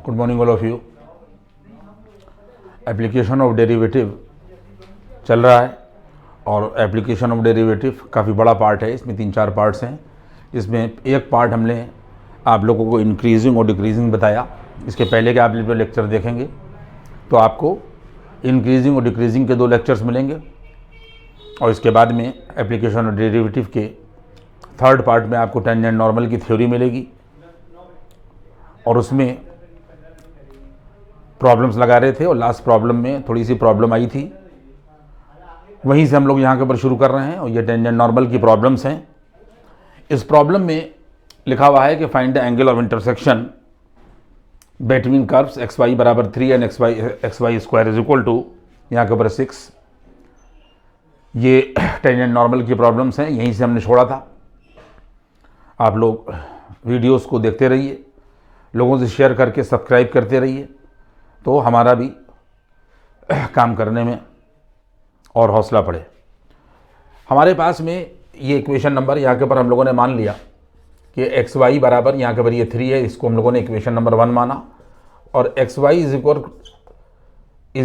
Good morning all of you. Application of derivative चल रहा है और एप्लीकेशन ऑफ डेरिवेटिव काफ़ी बड़ा पार्ट है। इसमें 3-4 पार्ट्स हैं। इसमें एक पार्ट हमने आप लोगों को इंक्रीजिंग और डिक्रीजिंग बताया। इसके पहले के आप जो लेक्चर देखेंगे तो आपको इंक्रीजिंग और डिक्रीजिंग के 2 लेक्चर्स मिलेंगे और इसके बाद में एप्लीकेशन ऑफ डेरिवेटिव के 3rd पार्ट में आपको टेंजेंट नॉर्मल की थ्योरी मिलेगी और उसमें प्रॉब्लम्स लगा रहे थे और लास्ट प्रॉब्लम में थोड़ी सी प्रॉब्लम आई थी, वहीं से हम लोग यहाँ के ऊपर शुरू कर रहे हैं और ये टेंजेंट नॉर्मल की प्रॉब्लम्स हैं। इस प्रॉब्लम में लिखा हुआ है कि find the angle of intersection between curves X Y बराबर 3 and X Y square is equal to यहाँ के ऊपर 6। ये टेंजेंट नॉर्मल की प्रॉब्लम्स हैं, यहीं से हमने छोड़ा था। आप लोग वीडियोस को देखते रहिए, लोगों से शेयर करके सब्सक्राइब करते रहिए, तो हमारा भी काम करने में और हौसला बढ़े। हमारे पास में ये इक्वेशन नंबर यहाँ के ऊपर हम लोगों ने मान लिया कि एक्स वाई बराबर यहाँ के ऊपर ये 3 है, इसको हम लोगों ने इक्वेशन नंबर 1 माना, और X Y is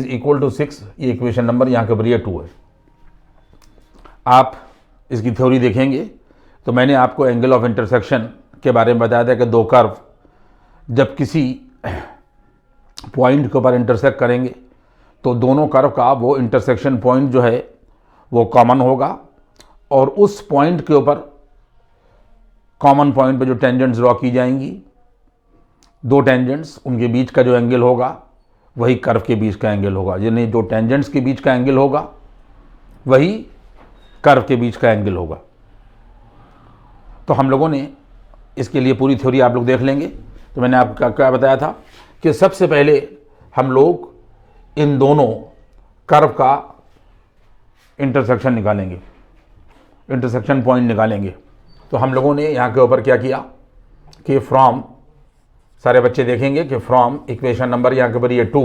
equal to 6 ये इक्वेशन नंबर यहाँ के ऊपर ये 2 है। आप इसकी थ्योरी देखेंगे तो मैंने आपको एंगल ऑफ इंटरसेक्शन के बारे में बताया था कि 2 कर्व जब किसी पॉइंट के ऊपर इंटरसेक्ट करेंगे तो दोनों कर्व का वो इंटरसेक्शन पॉइंट जो है वो कॉमन होगा और उस पॉइंट के ऊपर कॉमन पॉइंट पे जो टेंजेंट्स ड्रॉ की जाएंगी, 2 टेंजेंट्स, उनके बीच का जो एंगल होगा वही कर्व के बीच का एंगल होगा। यानी जो टेंजेंट्स के बीच का एंगल होगा वही कर्व के बीच का एंगल होगा। तो हम लोगों ने इसके लिए पूरी थ्योरी आप लोग देख लेंगे। तो मैंने आपको क्या बताया था कि सबसे पहले हम लोग इन दोनों कर्व का इंटरसेक्शन निकालेंगे, इंटरसेक्शन पॉइंट निकालेंगे। तो हम लोगों ने यहाँ के ऊपर क्या किया कि फ्रॉम, सारे बच्चे देखेंगे कि फ्रॉम इक्वेशन नंबर यहाँ के ऊपर ये 2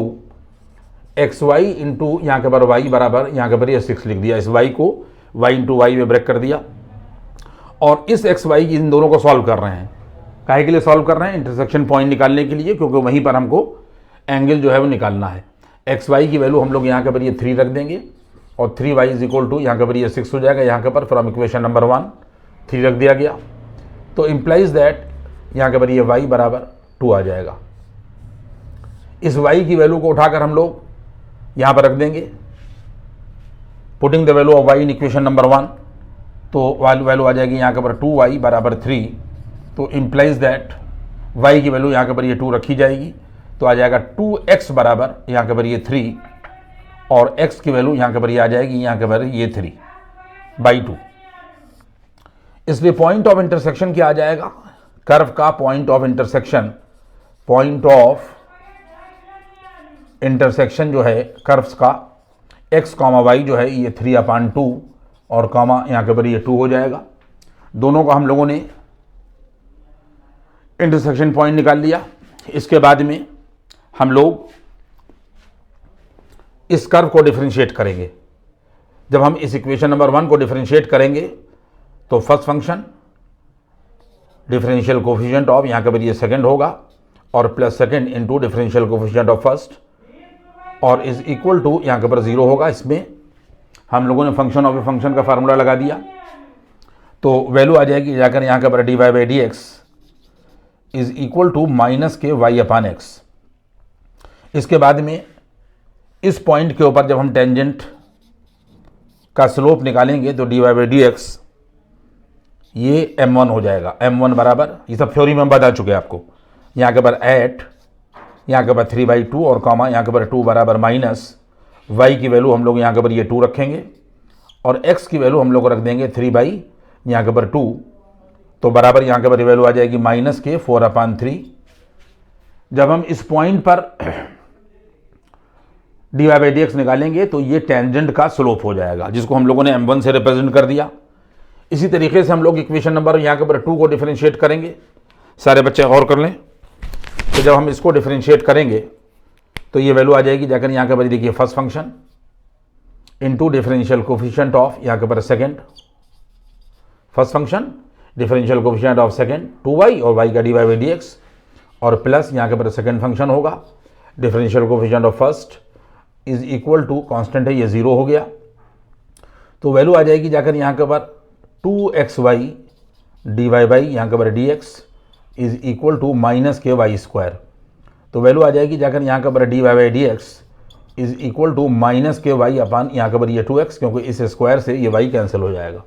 एक्स वाई इंटू यहाँ के ऊपर वाई बराबर यहाँ के ऊपर ये 6 लिख दिया। इस वाई को वाई इंटू वाई में ब्रेक कर दिया और इस एक्स वाई इन दोनों को सॉल्व कर रहे हैं। काहे के लिए सॉल्व कर रहे हैं? इंटरसेक्शन पॉइंट निकालने के लिए, क्योंकि वहीं पर हमको एंगल जो है वो निकालना है। एक्स वाई की वैल्यू हम लोग यहाँ के पर ये 3 रख देंगे और 3y इज इक्वल टू यहाँ के पर ये 6 हो जाएगा। यहाँ के पर फ्रॉम इक्वेशन नंबर 1 3 रख दिया गया, तो इम्प्लाइज दैट यहाँ के पर ये y बराबर 2 आ जाएगा। इस y की वैल्यू को उठाकर हम लोग यहाँ पर रख देंगे, putting the value of y in equation number 1, तो वैल्यू आ जाएगी यहाँ के पर 2y बराबर 3। तो इम्प्लाइज दैट y की वैल्यू यहाँ के पर ये 2 रखी जाएगी, तो आ जाएगा 2x बराबर यहाँ के पर ये 3 और x की वैल्यू यहाँ के पर ये आ जाएगी यहाँ के पर ये 3/2। इसलिए पॉइंट ऑफ इंटरसेक्शन क्या आ जाएगा? कर्व का point of intersection, point of intersection जो है कर्व्स का x, y जो है ये 3/2 और कॉमा यहाँ के पर ये 2 हो जाएगा। दोनों का हम लोगों ने इंटरसेक्शन पॉइंट निकाल लिया। इसके बाद में हम लोग इस कर्व को डिफरेंशिएट करेंगे। जब हम इस इक्वेशन नंबर 1 को डिफरेंशिएट करेंगे तो first function differential coefficient of यहाँ के पर ये सेकंड होगा और plus second into differential coefficient of first और इज इक्वल टू यहाँ के पर 0 होगा। इसमें हम लोगों ने फंक्शन ऑफ ए फंक्शन का फार्मूला लगा दिया, तो वैल्यू आ जाएगी जाकर यहाँ के पर dy/dx is equal to -y/x। इसके बाद में इस पॉइंट के ऊपर जब हम टेंजेंट का स्लोप निकालेंगे तो dy/dx ये m1 हो जाएगा। m1 बराबर, ये सब थ्योरी में हम बता चुके हैं आपको, यहाँ के पर एट यहाँ के पर 3/2 और कॉमा यहाँ के पर 2 बराबर माइनस y की वैल्यू हम लोग यहाँ के पर ये 2 रखेंगे और x की वैल्यू हम लोग रख देंगे 3 यहाँ के पर 2, तो बराबर यहाँ के पर वैल्यू आ जाएगी -4/3। जब हम इस पॉइंट पर dy/dx निकालेंगे तो ये टेंजेंट का स्लोप हो जाएगा, जिसको हम लोगों ने m1 से रिप्रेजेंट कर दिया। इसी तरीके से हम लोग इक्वेशन नंबर यहाँ के पर 2 को डिफरेंशिएट करेंगे। सारे बच्चे गौर कर लें, तो जब हम इसको डिफरेंशिएट करेंगे तो ये वैल्यू आ जाएगी जाकर यहाँ के पर देखिए first function into differential coefficient of यहाँ के पर second, first function differential coefficient of second 2y और y का dy/dx और प्लस यहाँ के ऊपर सेकेंड फंक्शन होगा, differential coefficient of first is equal to, constant है ये 0 हो गया, तो वैल्यू आ जाएगी जाकर यहाँ के ऊपर 2xy dy बाई यहाँ के ऊपर dx is equal to -ky²। तो वैल्यू आ जाएगी जाकर यहाँ के ऊपर dy by dx is equal to -ky upon यहाँ के ऊपर ये 2x, क्योंकि इस स्क्वायर से ये y कैंसिल हो जाएगा।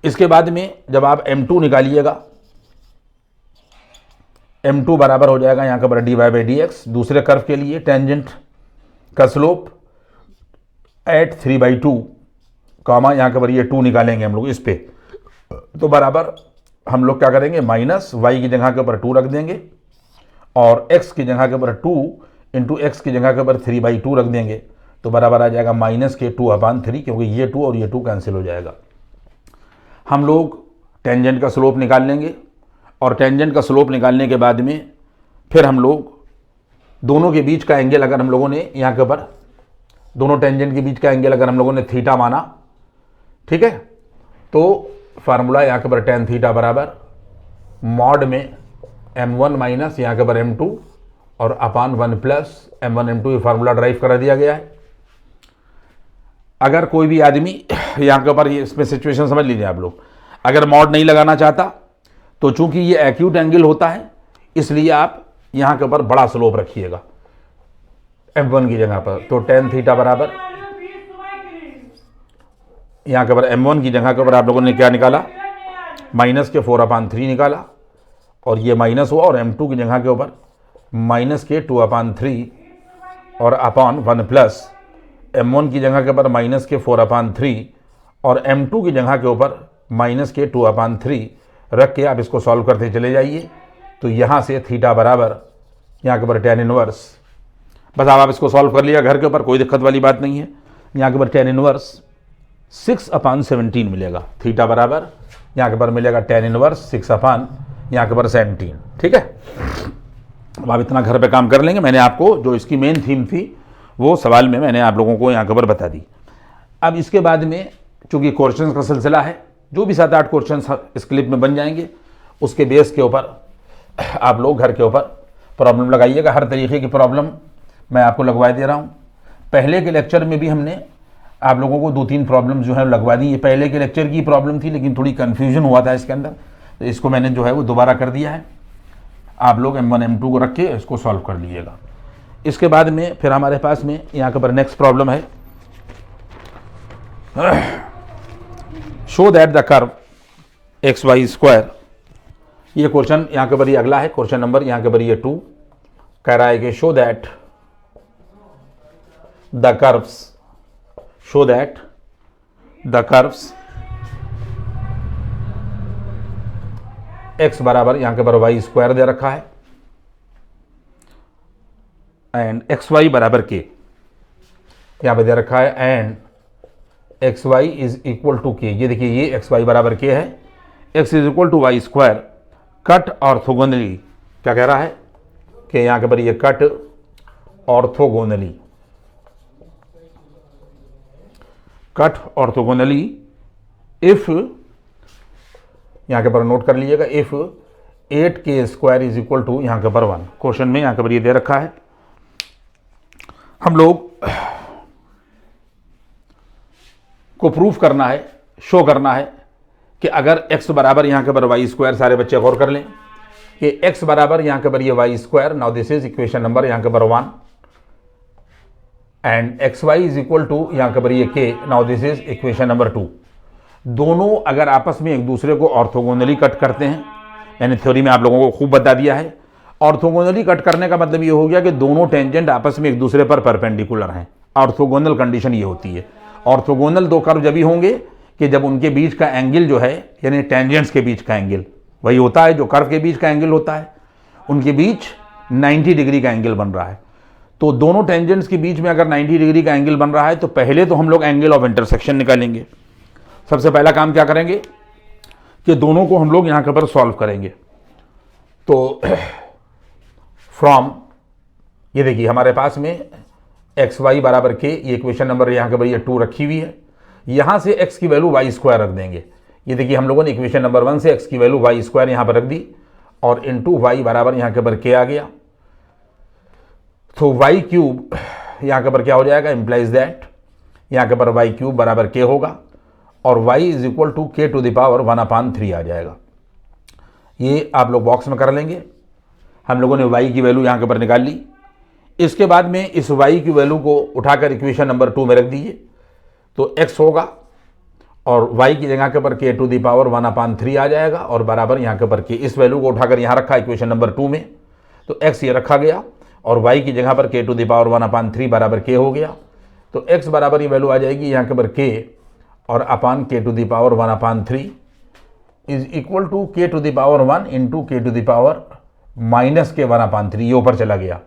इसके बाद में जब आप m2 निकालिएगा, m2 बराबर हो जाएगा यहाँ के ऊपर dy बाई dx, दूसरे कर्व के लिए टेंजेंट का स्लोप एट 3/2 कामा यहाँ के ऊपर ये 2 निकालेंगे हम लोग इस पे, तो बराबर हम लोग क्या करेंगे, माइनस y की जगह के ऊपर 2 रख देंगे और x की जगह के ऊपर 2 इंटू एक्स की जगह के ऊपर 3/2 रख देंगे, तो बराबर आ जाएगा -2/3, क्योंकि ये 2 और ये 2 कैंसिल हो जाएगा। हम लोग टेंजेंट का स्लोप निकाल लेंगे और टेंजेंट का स्लोप निकालने के बाद में फिर हम लोग दोनों के बीच का एंगल, अगर हम लोगों ने यहाँ के ऊपर दोनों टेंजेंट के बीच का एंगल अगर हम लोगों ने थीटा माना, ठीक है, तो फार्मूला यहाँ के ऊपर tan थीटा बराबर मॉड में m1 माइनस यहाँ के ऊपर m2 और अपान 1 प्लस m1 m2 ये फार्मूला ड्राइव करा दिया गया है। अगर कोई भी आदमी यहाँ के ऊपर ये इसमें सिचुएशन समझ लीजिए आप लोग, अगर मॉड नहीं लगाना चाहता तो चूंकि ये एक्यूट एंगल होता है इसलिए आप यहाँ के ऊपर बड़ा स्लोप रखिएगा m1 की जगह पर, तो tan थीटा बराबर यहाँ के ऊपर m1 की जगह के ऊपर आप लोगों ने क्या निकाला, -4/3 निकाला और ये माइनस हुआ, और m2 की जगह के ऊपर -2/3 और अपान 1 प्लस m1 की जगह के ऊपर -4/3 और m2 की जगह के ऊपर -2/3 रख के आप इसको सॉल्व करते चले जाइए। तो यहाँ से थीटा बराबर यहाँ के ऊपर tan इनवर्स, बस आप इसको सॉल्व कर लिया घर के ऊपर, कोई दिक्कत वाली बात नहीं है। यहाँ के ऊपर tan इनवर्स 6/17 मिलेगा, थीटा बराबर यहाँ के ऊपर मिलेगा tan इनवर्स 6/ यहाँ के ऊपर 17, ठीक है। अब आप इतना घर पे काम कर लेंगे, मैंने आपको जो इसकी मेन थीम थी वो सवाल में मैंने आप लोगों को यहाँ के ऊपर बता दी। अब इसके बाद में चूंकि क्वेश्चंस का सिलसिला है, जो भी 7-8 क्वेश्चंस इस क्लिप में बन जाएंगे उसके बेस के ऊपर आप लोग घर के ऊपर प्रॉब्लम लगाइएगा। हर तरीके की प्रॉब्लम मैं आपको लगवा दे रहा हूँ। पहले के लेक्चर में भी हमने आप लोगों को 2-3 प्रॉब्लम जो है लगवा दी। ये पहले के लेक्चर की प्रॉब्लम थी लेकिन थोड़ी कन्फ्यूजन हुआ था इसके अंदर, तो इसको मैंने जो है वो दोबारा कर दिया है। आप लोग m1 m2 को रख के इसको सॉल्व कर लीजिएगा। इसके बाद में फिर हमारे पास में यहाँ के ऊपर नेक्स्ट प्रॉब्लम है, show that the curve xy²। ये क्वेश्चन यहाँ के ऊपर ये अगला है, क्वेश्चन नंबर यहाँ के ऊपर ये 2 कह रहा है कि show that the curves x बराबर यहाँ के ऊपर y² दे रखा है एंड xy बराबर k यहाँ पे दे रखा है, and xy is equal to k। ये देखिए ये xy बराबर k है, x is equal to y²। Cut orthogonally, क्या कह रहा है कि यहाँ के ऊपर ये कट ऑर्थोगोनली इफ, यहाँ के ऊपर नोट कर लीजिएगा, if 8k² is equal to यहाँ के ऊपर 1। क्वेश्चन में यहाँ के ऊपर ये दे रखा है। हम लोग को प्रूफ करना है, शो करना है कि अगर x बराबर यहाँ के ऊपर y², सारे बच्चे गौर कर लें कि x बराबर यहाँ के ऊपर ये y², now this is equation number यहाँ के ऊपर 1, and xy is equal to यहाँ के ऊपर ये k, now this is equation number 2। दोनों अगर आपस में एक दूसरे को ऑर्थोगोनली कट करते हैं, मैंने थ्योरी में आप लोगों को खूब बता दिया है। ऑर्थोगोनली कट करने का मतलब ये हो गया कि दोनों टेंजेंट आपस में एक दूसरे पर परपेंडिकुलर हैं। ऑर्थोगोनल कंडीशन ये होती है। ऑर्थोगोनल दो कर्व जब भी होंगे कि जब उनके बीच का एंगल जो है, यानी टेंजेंट्स के बीच का एंगल वही होता है जो कर्व के बीच का एंगल होता है, उनके बीच 90 डिग्री का एंगल बन रहा है। तो दोनों टेंजेंट्स के बीच में अगर 90 डिग्री का एंगल बन रहा है तो पहले तो हम लोग एंगल ऑफ इंटरसेक्शन निकालेंगे। सबसे पहला काम क्या करेंगे कि दोनों को हम लोग यहाँ के ऊपर सॉल्व करेंगे। तो फ्रॉम, ये देखिए हमारे पास में xy बराबर k, ये इक्वेशन नंबर यहाँ के ऊपर ये 2 रखी हुई है। यहाँ से x की वैल्यू y² रख देंगे। ये देखिए हम लोगों ने इक्वेशन नंबर 1 से x की वैल्यू y² यहाँ पर रख दी और इंटू वाई बराबर यहाँ के ऊपर के आ गया। तो वाई क्यूब यहाँ के ऊपर क्या हो जाएगा, इम्प्लाइज दैट यहाँ के ऊपर वाई क्यूब बराबर के होगा और Y is equal to K to the power 1/3 आ जाएगा। ये आप लोग बॉक्स में कर लेंगे। हम लोगों ने वाई की वैल्यू यहाँ के ऊपर निकाल ली। इसके बाद में इस वाई की वैल्यू को उठाकर इक्वेशन नंबर 2 में रख दीजिए। तो x होगा और y की जगह के ऊपर के टू द पावर 1/3 आ जाएगा और बराबर यहाँ के ऊपर के, इस वैल्यू को उठाकर यहाँ रखा इक्वेशन नंबर 2 में, तो x ये रखा गया और y की जगह पर के टू द पावर 1/3 बराबर के हो गया। तो x बराबर ये वैल्यू आ जाएगी यहाँ के ऊपर के और upon K to the power 1/3 is equal to K to the power 1 into K to the power minus के 1/3, ये ऊपर चला गया।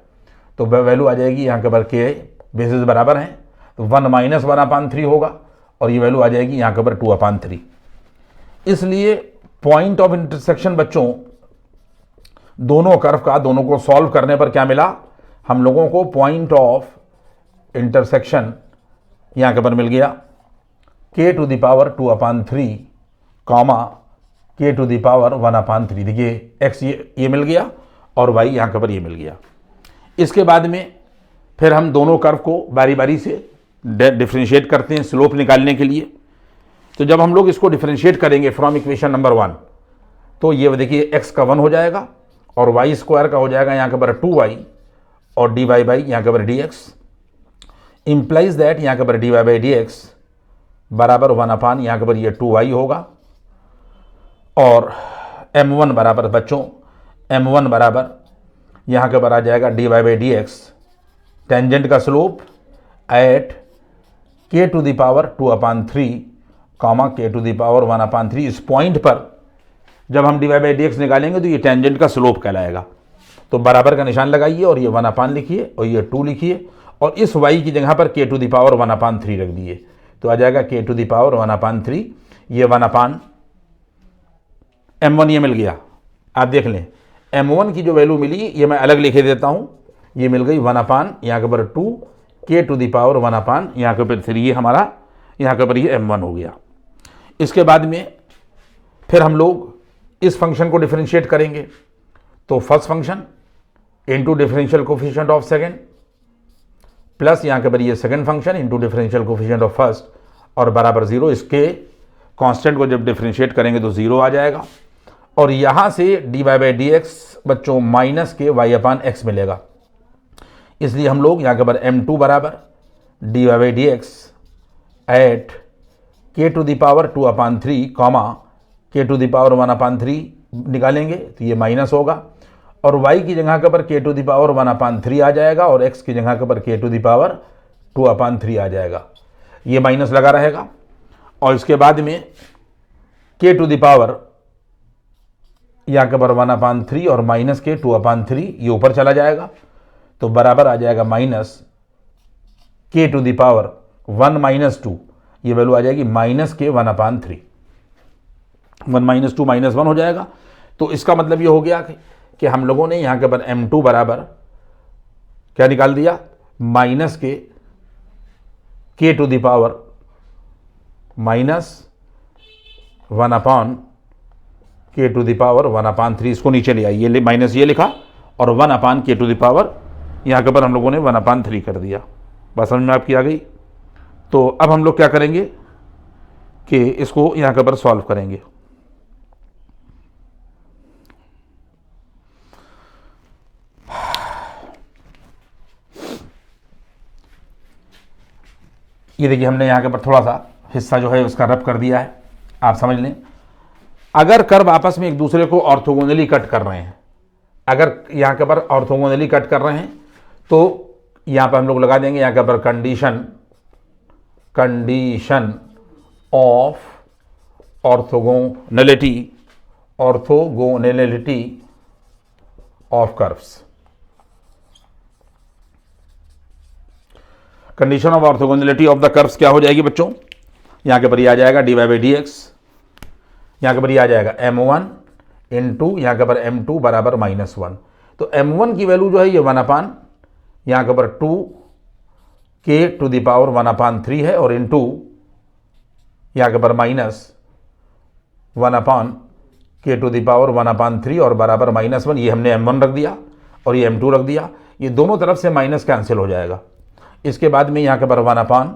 तो वैल्यू आ जाएगी यहाँ के ऊपर के बेसिस बराबर हैं तो 1 माइनस 1/3 होगा और ये वैल्यू आ जाएगी यहाँ के ऊपर 2/3। इसलिए पॉइंट ऑफ इंटरसेक्शन बच्चों दोनों कर्व का, दोनों को सॉल्व करने पर क्या मिला हम लोगों को, पॉइंट ऑफ इंटरसेक्शन यहाँ के ऊपर मिल गया के टू द पावर 2/3 कॉमा के टू द पावर 1/3। देखिए एक्स ये मिल गया और वाई यहाँ के ऊपर ये मिल गया। इसके बाद में फिर हम दोनों कर्व को बारी बारी से डिफरेंशिएट करते हैं स्लोप निकालने के लिए। तो जब हम लोग इसको डिफरेंशिएट करेंगे फ्रॉम इक्वेशन नंबर 1 तो ये देखिए x का 1 हो जाएगा और y स्क्वायर का हो जाएगा यहाँ के ऊपर 2y और dy बाई यहाँ के ऊपर dx इम्प्लाइज दैट यहाँ के ऊपर dy बाई dx बराबर 1 यहाँ के ऊपर ये 2y होगा और m1 बराबर बच्चों m1 बराबर यहाँ के ऊपर आ जाएगा dy बाई dx टेंजेंट का स्लोप एट के टू द पावर 2/3 कॉमा के टू द पावर 1/3। इस पॉइंट पर जब हम dy बाई dx निकालेंगे तो ये टेंजेंट का स्लोप कहलाएगा। तो बराबर का निशान लगाइए और ये 1/, लिखिए और ये 2 लिखिए और इस y की जगह पर के टू द पावर 1/3 रख दिए तो आ जाएगा के टू द पावर 1/3। ये 1/, m1 ये मिल गया। आप देख लें m1 की जो वैल्यू मिली ये मैं अलग लिखे देता हूँ, ये मिल गई 1/, यहाँ के ऊपर 2 के टू द पावर 1/, यहाँ के ऊपर 3, ये हमारा यहाँ के ऊपर ये m1 हो गया। इसके बाद में फिर हम लोग इस फंक्शन को डिफरेंशिएट करेंगे। तो first function into differential coefficient of second plus यहाँ के ऊपर ये second function into differential coefficient of first और बराबर 0। इसके कांस्टेंट को जब डिफरेंशिएट करेंगे तो 0 आ जाएगा और यहाँ से dy बाई dx बच्चों माइनस के y/x मिलेगा। इसलिए हम लोग यहाँ के ऊपर m2 बराबर dy बाई dx एट के टू द पावर 2/3 कॉमा के टू द पावर 1/3 निकालेंगे तो ये माइनस होगा और y की जगह के ऊपर के टू द पावर 1/3 आ जाएगा और x की जगह के ऊपर के टू द पावर 2/3 आ जाएगा। ये माइनस लगा रहेगा और इसके बाद में के टू द पावर यहाँ के ऊपर 1/3 और माइनस के 2/3 ये ऊपर चला जाएगा तो बराबर आ जाएगा माइनस के टू द पावर 1 माइनस 2, ये वैल्यू आ जाएगी माइनस के 1/3। 1 माइनस 2 माइनस 1 हो जाएगा। तो इसका मतलब ये हो गया कि हम लोगों ने यहाँ के ऊपर m2 बराबर क्या निकाल दिया, माइनस के टू द पावर माइनस 1 के टू द पावर 1/3। इसको नीचे ले आई, ये माइनस ये लिखा और 1 के टू द पावर यहाँ के ऊपर हम लोगों ने 1/3 कर दिया। बात समझ में आपकी आ गई। तो अब हम लोग क्या करेंगे कि इसको यहाँ के ऊपर सॉल्व करेंगे। ये देखिए हमने यहाँ के ऊपर थोड़ा सा हिस्सा जो है उसका रब कर दिया है, आप समझ लें। अगर कर्व आपस में एक दूसरे को ऑर्थोगोनली कट कर रहे हैं, अगर यहाँ के ऊपर ऑर्थोगोनली कट कर रहे हैं तो यहाँ पर हम लोग लगा देंगे यहाँ के ऊपर condition of orthogonality of curves. Condition of orthogonality of the curves क्या हो जाएगी बच्चों, यहाँ के ऊपर ये आ जाएगा dy बाई dx, यहाँ के ऊपर ये आ जाएगा m1 इंटू यहाँ के ऊपर m2 बराबर -1। तो m1 की वैल्यू जो है ये 1 यहाँ के ऊपर 2 के टू द पावर 1/3 है और इंटू यहाँ के ऊपर -1 k टू द पावर 1/3 और बराबर -1, ये हमने m1 रख दिया और ये m2 रख दिया। ये दोनों तरफ से माइनस कैंसिल हो जाएगा। इसके बाद में यहाँ के पर 1/,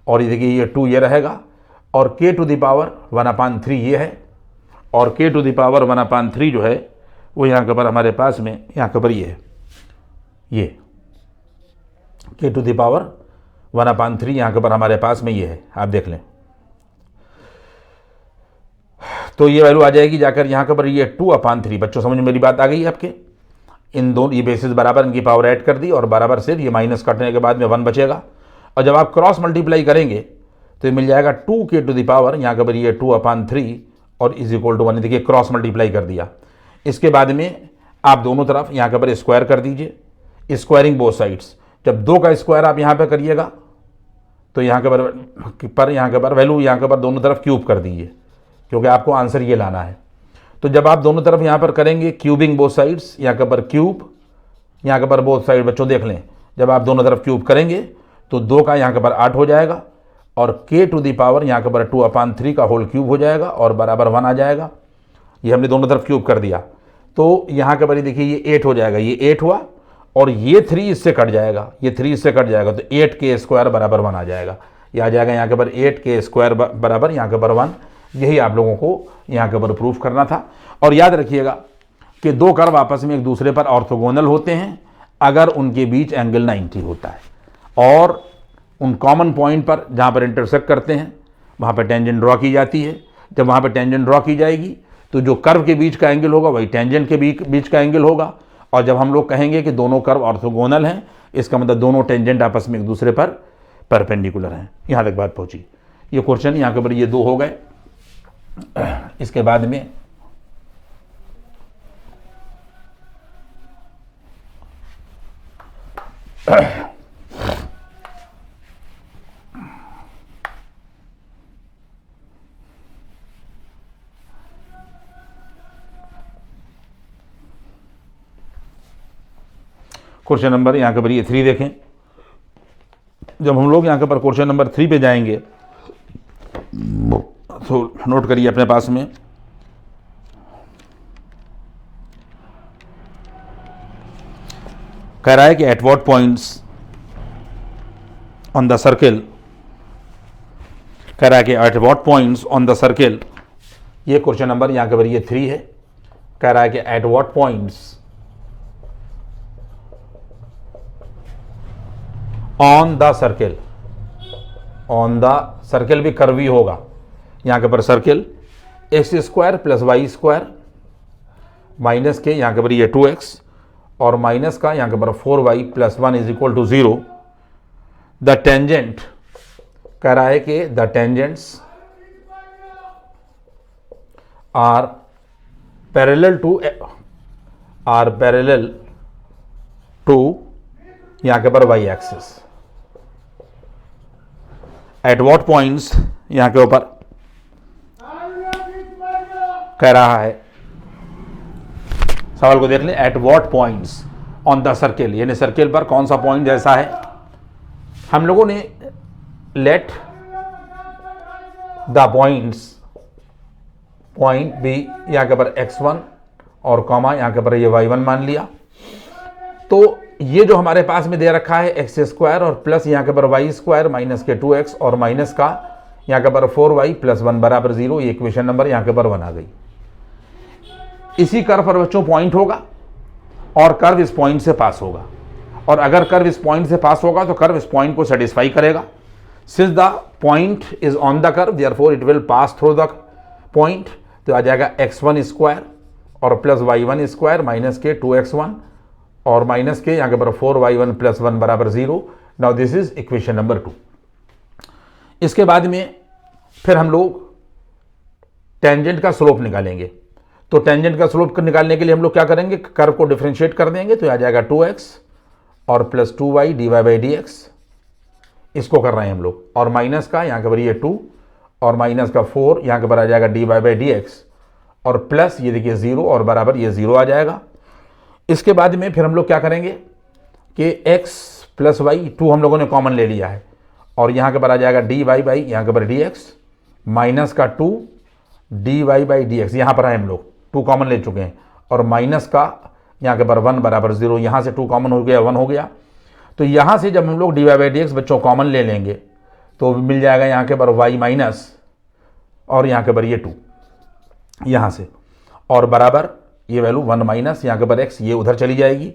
और ये देखिए ये 2 ये रहेगा, और k टू द पावर 1/3 ये है, और k टू द पावर 1/3 जो है वो यहाँ के पर हमारे पास में यहाँ के पर ये है, ये k टू द पावर 1/3 यहाँ के पर हमारे पास में ये है, आप देख लें। तो ये वैल्यू आ जाएगी जाकर यहाँ के पर ये 2/3। बच्चों समझ में मेरी बात आ गई आपके? इन दोनों ये बेसिस बराबर, इनकी पावर ऐड कर दी और बराबर से ये माइनस काटने के बाद में 1 बचेगा। और जब आप क्रॉस मल्टीप्लाई करेंगे तो ये मिल जाएगा 2k टू द पावर यहाँ के पर ये 2/3 और इज इक्वल टू 1। देखिए क्रॉस मल्टीप्लाई कर दिया। इसके बाद में आप दोनों तरफ यहाँ के पर स्क्वायर कर दीजिए, स्क्वायरिंग बोथ साइड्स। जब 2 का स्क्वायर आप यहाँ पे करिएगा तो यहाँ के पर वैल्यू यहाँ के पर दोनों तरफ क्यूब कर दीजिए, क्योंकि आपको आंसर ये लाना है। तो जब आप दोनों तरफ यहाँ पर करेंगे क्यूबिंग बोथ साइड्स, यहाँ के पर क्यूब, यहाँ के पर बोथ साइड, बच्चों देख लें, जब आप दोनों तरफ क्यूब करेंगे तो 2 का यहाँ के पर 8 हो जाएगा, और k टू द पावर यहाँ के पर 2/3 का होल क्यूब हो जाएगा और बराबर 1 आ जाएगा। ये हमने दोनों तरफ क्यूब कर दिया। तो यहाँ के पर देखिए ये 8 हो जाएगा, ये 8 हुआ, और ये 3 इससे कट जाएगा, ये 3 इससे कट जाएगा, तो 8k² बराबर 1 आ जाएगा। ये आ जाएगा यहाँ के पर 8k² बराबर यहाँ के पर 1। यही आप लोगों को यहाँ के ऊपर प्रूफ करना था। और याद रखिएगा कि 2 कर्व आपस में एक दूसरे पर ऑर्थोगोनल होते हैं अगर उनके बीच एंगल 90 होता है, और उन कॉमन पॉइंट पर जहाँ पर इंटरसेक्ट करते हैं वहाँ पर टेंजेंट ड्रॉ की जाती है। जब वहाँ पर टेंजेंट ड्रॉ की जाएगी तो जो कर्व के बीच का एंगल होगा वही टेंजेंट के बीच का एंगल होगा। और जब हम लोग कहेंगे कि दोनों कर्व ऑर्थोगोनल हैं, इसका मतलब दोनों टेंजेंट आपस में एक दूसरे पर परपेंडिकुलर हैं। यहाँ तक बात पहुँची। ये क्वेश्चन यहाँ के ऊपर ये 2 हो गए। इसके बाद में क्वेश्चन नंबर यहाँ के ऊपर ये 3 देखें। जब हम लोग यहाँ के ऊपर क्वेश्चन नंबर 3 पे जाएंगे तो नोट करिए अपने पास में, कह रहा है कि eight what points on the circle, कह रहा है कि eight what points on the circle, ये क्वेश्चन नंबर यहाँ के ऊपर ये 3 है। कह रहा है कि eight what points on the circle, on the circle भी कर्वी होगा। यहाँ के पर सर्किल x² + y² माइनस के यहाँ के पर ये 2x और माइनस का यहाँ के पर 4y + 1 is equal to 0। The tangent, कह रहा है कि the tangents are parallel to यहाँ के पर y axis. At what points यहाँ के ऊपर कह रहा है, सवाल को देख लें। Eight what points on the circle, यानी सर्किल पर कौन सा पॉइंट जैसा है। हम लोगों ने लेट द पॉइंट बी यहाँ के पर x1 और कॉमा यहाँ के पर ये y1 मान लिया। तो ये जो हमारे पास में दे रखा है x² और प्लस यहाँ के पर y² माइनस के 2x और माइनस का यहाँ के पर 4y + 1 बराबर 0, ये इक्वेशन नंबर यहाँ के पर 1 आ गई। इसी कर्व पर बच्चों पॉइंट होगा और कर्व इस पॉइंट से पास होगा, और अगर कर्व इस पॉइंट से पास होगा तो कर्व इस पॉइंट को सेटिस्फाई करेगा। Since the point is on the curve therefore it will pass through the point. तो आ जाएगा x1² और प्लस y1² माइनस के 2x1 और माइनस के यहाँ के पर 4y1 + 1 बराबर 0। Now this is equation number 2। इसके बाद में फिर हम लोग टेंजेंट का स्लोप निकालेंगे। तो टेंजेंट का स्लोप निकालने के लिए हम लोग क्या करेंगे, कर्व को डिफरेंशिएट कर देंगे। तो आ जाएगा 2x और प्लस 2y dy/dx, इसको कर रहे हैं हम लोग, और माइनस का यहाँ के पर ये 2 और माइनस का 4 यहाँ के पर आ जाएगा dy/dx, और प्लस ये देखिए 0 और बराबर ये 0 आ जाएगा। इसके बाद में फिर हम लोग क्या करेंगे कि x + y 2 हम लोगों ने कॉमन ले लिया है, और यहाँ के पर आ जाएगा dy यहाँ के पर dx माइनस का 2 dy/dx, यहाँ पर है हम लोग 2 कॉमन ले चुके हैं, और माइनस का यहाँ के पर 1 बराबर 0, यहाँ से 2 कॉमन हो गया, 1 हो गया। तो यहाँ से जब हम लोग dy बाई डी एक्स बच्चों कॉमन ले लेंगे तो मिल जाएगा यहाँ के पर y माइनस और यहाँ के पर ये 2 यहाँ से, और बराबर ये वैल्यू 1 माइनस यहाँ के पर x, ये उधर चली जाएगी,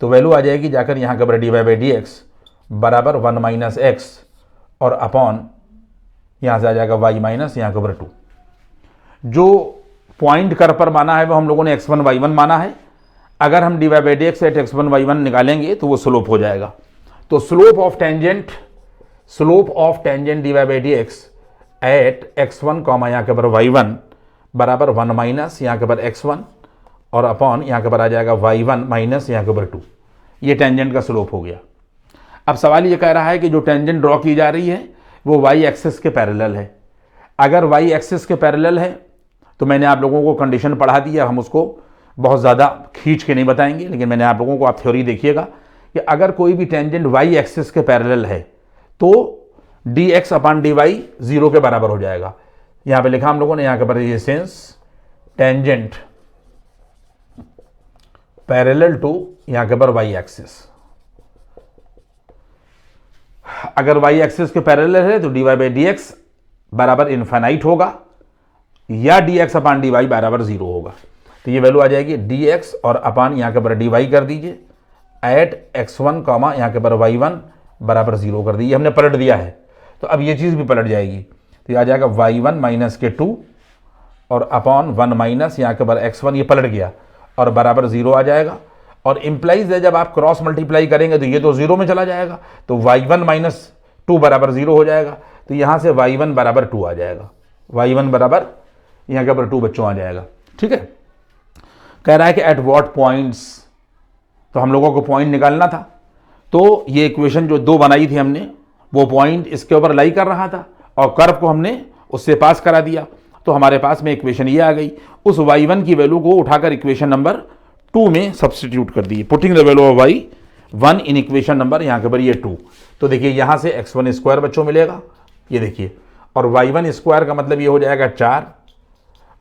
तो वैल्यू आ जाएगी जाकर यहाँ के पर dy बाई डी एक्स बराबर 1 माइनस एक्स और अपॉन यहाँ से आ जाएगा y माइनस यहाँ के पर 2। जो पॉइंट कर पर माना है वो हम लोगों ने x1 y1 माना है। अगर हम dy by D x at x1 y1 निकालेंगे तो वो स्लोप हो जाएगा। तो slope of tangent dy by D x at x1 comma यहाँ के पर y1 बराबर 1 माइनस यहाँ के पर x1 और अपॉन यहाँ के पर आ जाएगा y1 माइनस यहाँ के पर 2। ये टेंजेंट का स्लोप हो गया। अब सवाल ये कह रहा है कि जो टेंजेंट ड्रॉ की जा रही है वो y एक्सिस के पैरेलल है। अगर y एक्सिस के पैरेलल है तो मैंने आप लोगों को कंडीशन पढ़ा दी है, हम उसको बहुत ज़्यादा खींच के नहीं बताएंगे, लेकिन मैंने आप लोगों को, आप थ्योरी देखिएगा कि अगर कोई भी टेंजेंट y एक्सिस के पैरेलल है तो dx अपॉन dy 0 के बराबर हो जाएगा। यहाँ पे लिखा हम लोगों ने, यहाँ के पर ये सेंस टेंजेंट पैरेलल टू यहाँ के पर y एक्सिस। अगर y एक्सिस के पैरेलल है तो dy बाई डी एक्स बराबर इनफाइनाइट होगा या dx अपॉन dy बराबर 0 होगा। तो ये वैल्यू आ जाएगी dx और अपॉन यहाँ के पर dy कर दीजिए एट x1 कॉमा यहाँ के पर y1 बराबर 0 कर दीजिए। हमने पलट दिया है तो अब ये चीज़ भी पलट जाएगी। तो ये आ जाएगा y1 माइनस के 2 और अपॉन 1 माइनस यहाँ के पर x1, ये पलट गया और बराबर 0 आ जाएगा। और इम्प्लाइज है जब आप क्रॉस मल्टीप्लाई करेंगे तो ये तो 0 में चला जाएगा, तो y1 माइनस 2 बराबर 0 हो जाएगा। तो यहाँ से y1 बराबर 2 आ जाएगा, y1 बराबर यहाँ के पर 2 बच्चों आ जाएगा। ठीक है, कह रहा है कि एट व्हाट पॉइंट्स, तो हम लोगों को पॉइंट निकालना था। तो ये इक्वेशन जो 2 बनाई थी हमने, वो पॉइंट इसके ऊपर लाई कर रहा था और कर्व को हमने उससे पास करा दिया, तो हमारे पास में इक्वेशन ये आ गई। उस y1 की वैल्यू को उठाकर इक्वेशन नंबर 2 में सब्स्टिट्यूट कर दी, putting the value of y1 in equation number यहाँ के पर ये 2। तो देखिए यहाँ से x1 स्क्वायर बच्चों मिलेगा, ये देखिए, और y1 स्क्वायर का मतलब ये हो जाएगा 4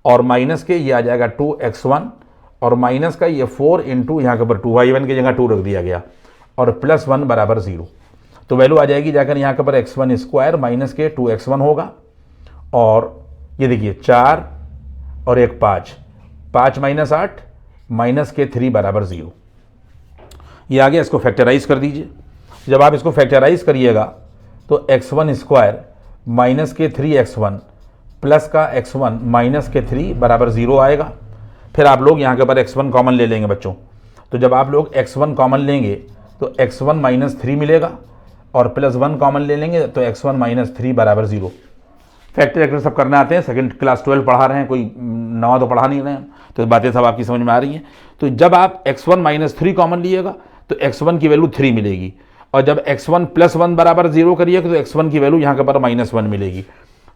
और माइनस के ये आ जाएगा 2x1 और माइनस का ये 4 इंटू यहाँ के पर 2, y1 की जगह 2 रख दिया गया और प्लस 1 बराबर 0। तो वैल्यू आ जाएगी जाकर यहाँ के पर x1 स्क्वायर माइनस के 2x1 होगा, और ये देखिए 4 और 1 5, 5 माइनस 8 माइनस के 3 बराबर 0। ये आ गया, इसको फैक्टराइज कर दीजिए। जब आप इसको फैक्टराइज करिएगा तो x1 स्क्वायर माइनस के 3x1 प्लस का x1 माइनस के 3 बराबर 0 आएगा। फिर आप लोग यहाँ के पर x1 कॉमन ले लेंगे बच्चों, तो जब आप लोग x1 कॉमन लेंगे तो x1 माइनस 3 मिलेगा और प्लस 1 कॉमन ले लेंगे तो x1 माइनस 3 बराबर 0। फैक्टर वैक्टर सब करने आते हैं, सेकंड क्लास 12 पढ़ा रहे हैं, कोई नवा तो पढ़ा नहीं रहे हैं, तो बातें सब आपकी समझ में आ रही हैं। तो जब आप x1 माइनस 3 कॉमन लीजिएगा तो x1 की वैल्यू 3 मिलेगी, और जब x1 प्लस 1 बराबर 0 करिएगा तो x1 की वैल्यू यहाँ के पर माइनस 1 मिलेगी।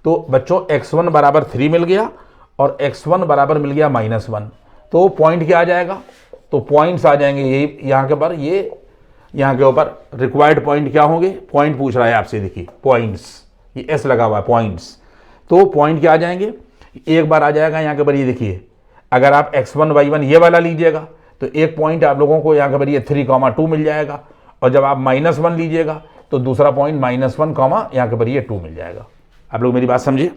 तो बच्चों x1 बराबर 3 मिल गया और x1 बराबर मिल गया माइनस 1। तो पॉइंट क्या आ जाएगा, तो पॉइंट्स आ जाएंगे ये यहाँ के पर, ये यहाँ के ऊपर रिक्वायर्ड पॉइंट क्या होंगे, पॉइंट पूछ रहा है आपसे, देखिए पॉइंट्स, ये एस लगा हुआ है पॉइंट्स। तो पॉइंट क्या आ जाएंगे, एक बार आ जाएगा यहाँ के पर, ये देखिए अगर आप x1 y1 ये वाला लीजिएगा तो एक पॉइंट आप लोगों को यहाँ के पर ये 3,2 मिल जाएगा, और जब आप -1 लीजिएगा तो दूसरा पॉइंट -1, यहाँ के पर ये 2 मिल जाएगा। आप लोग मेरी बात समझिए,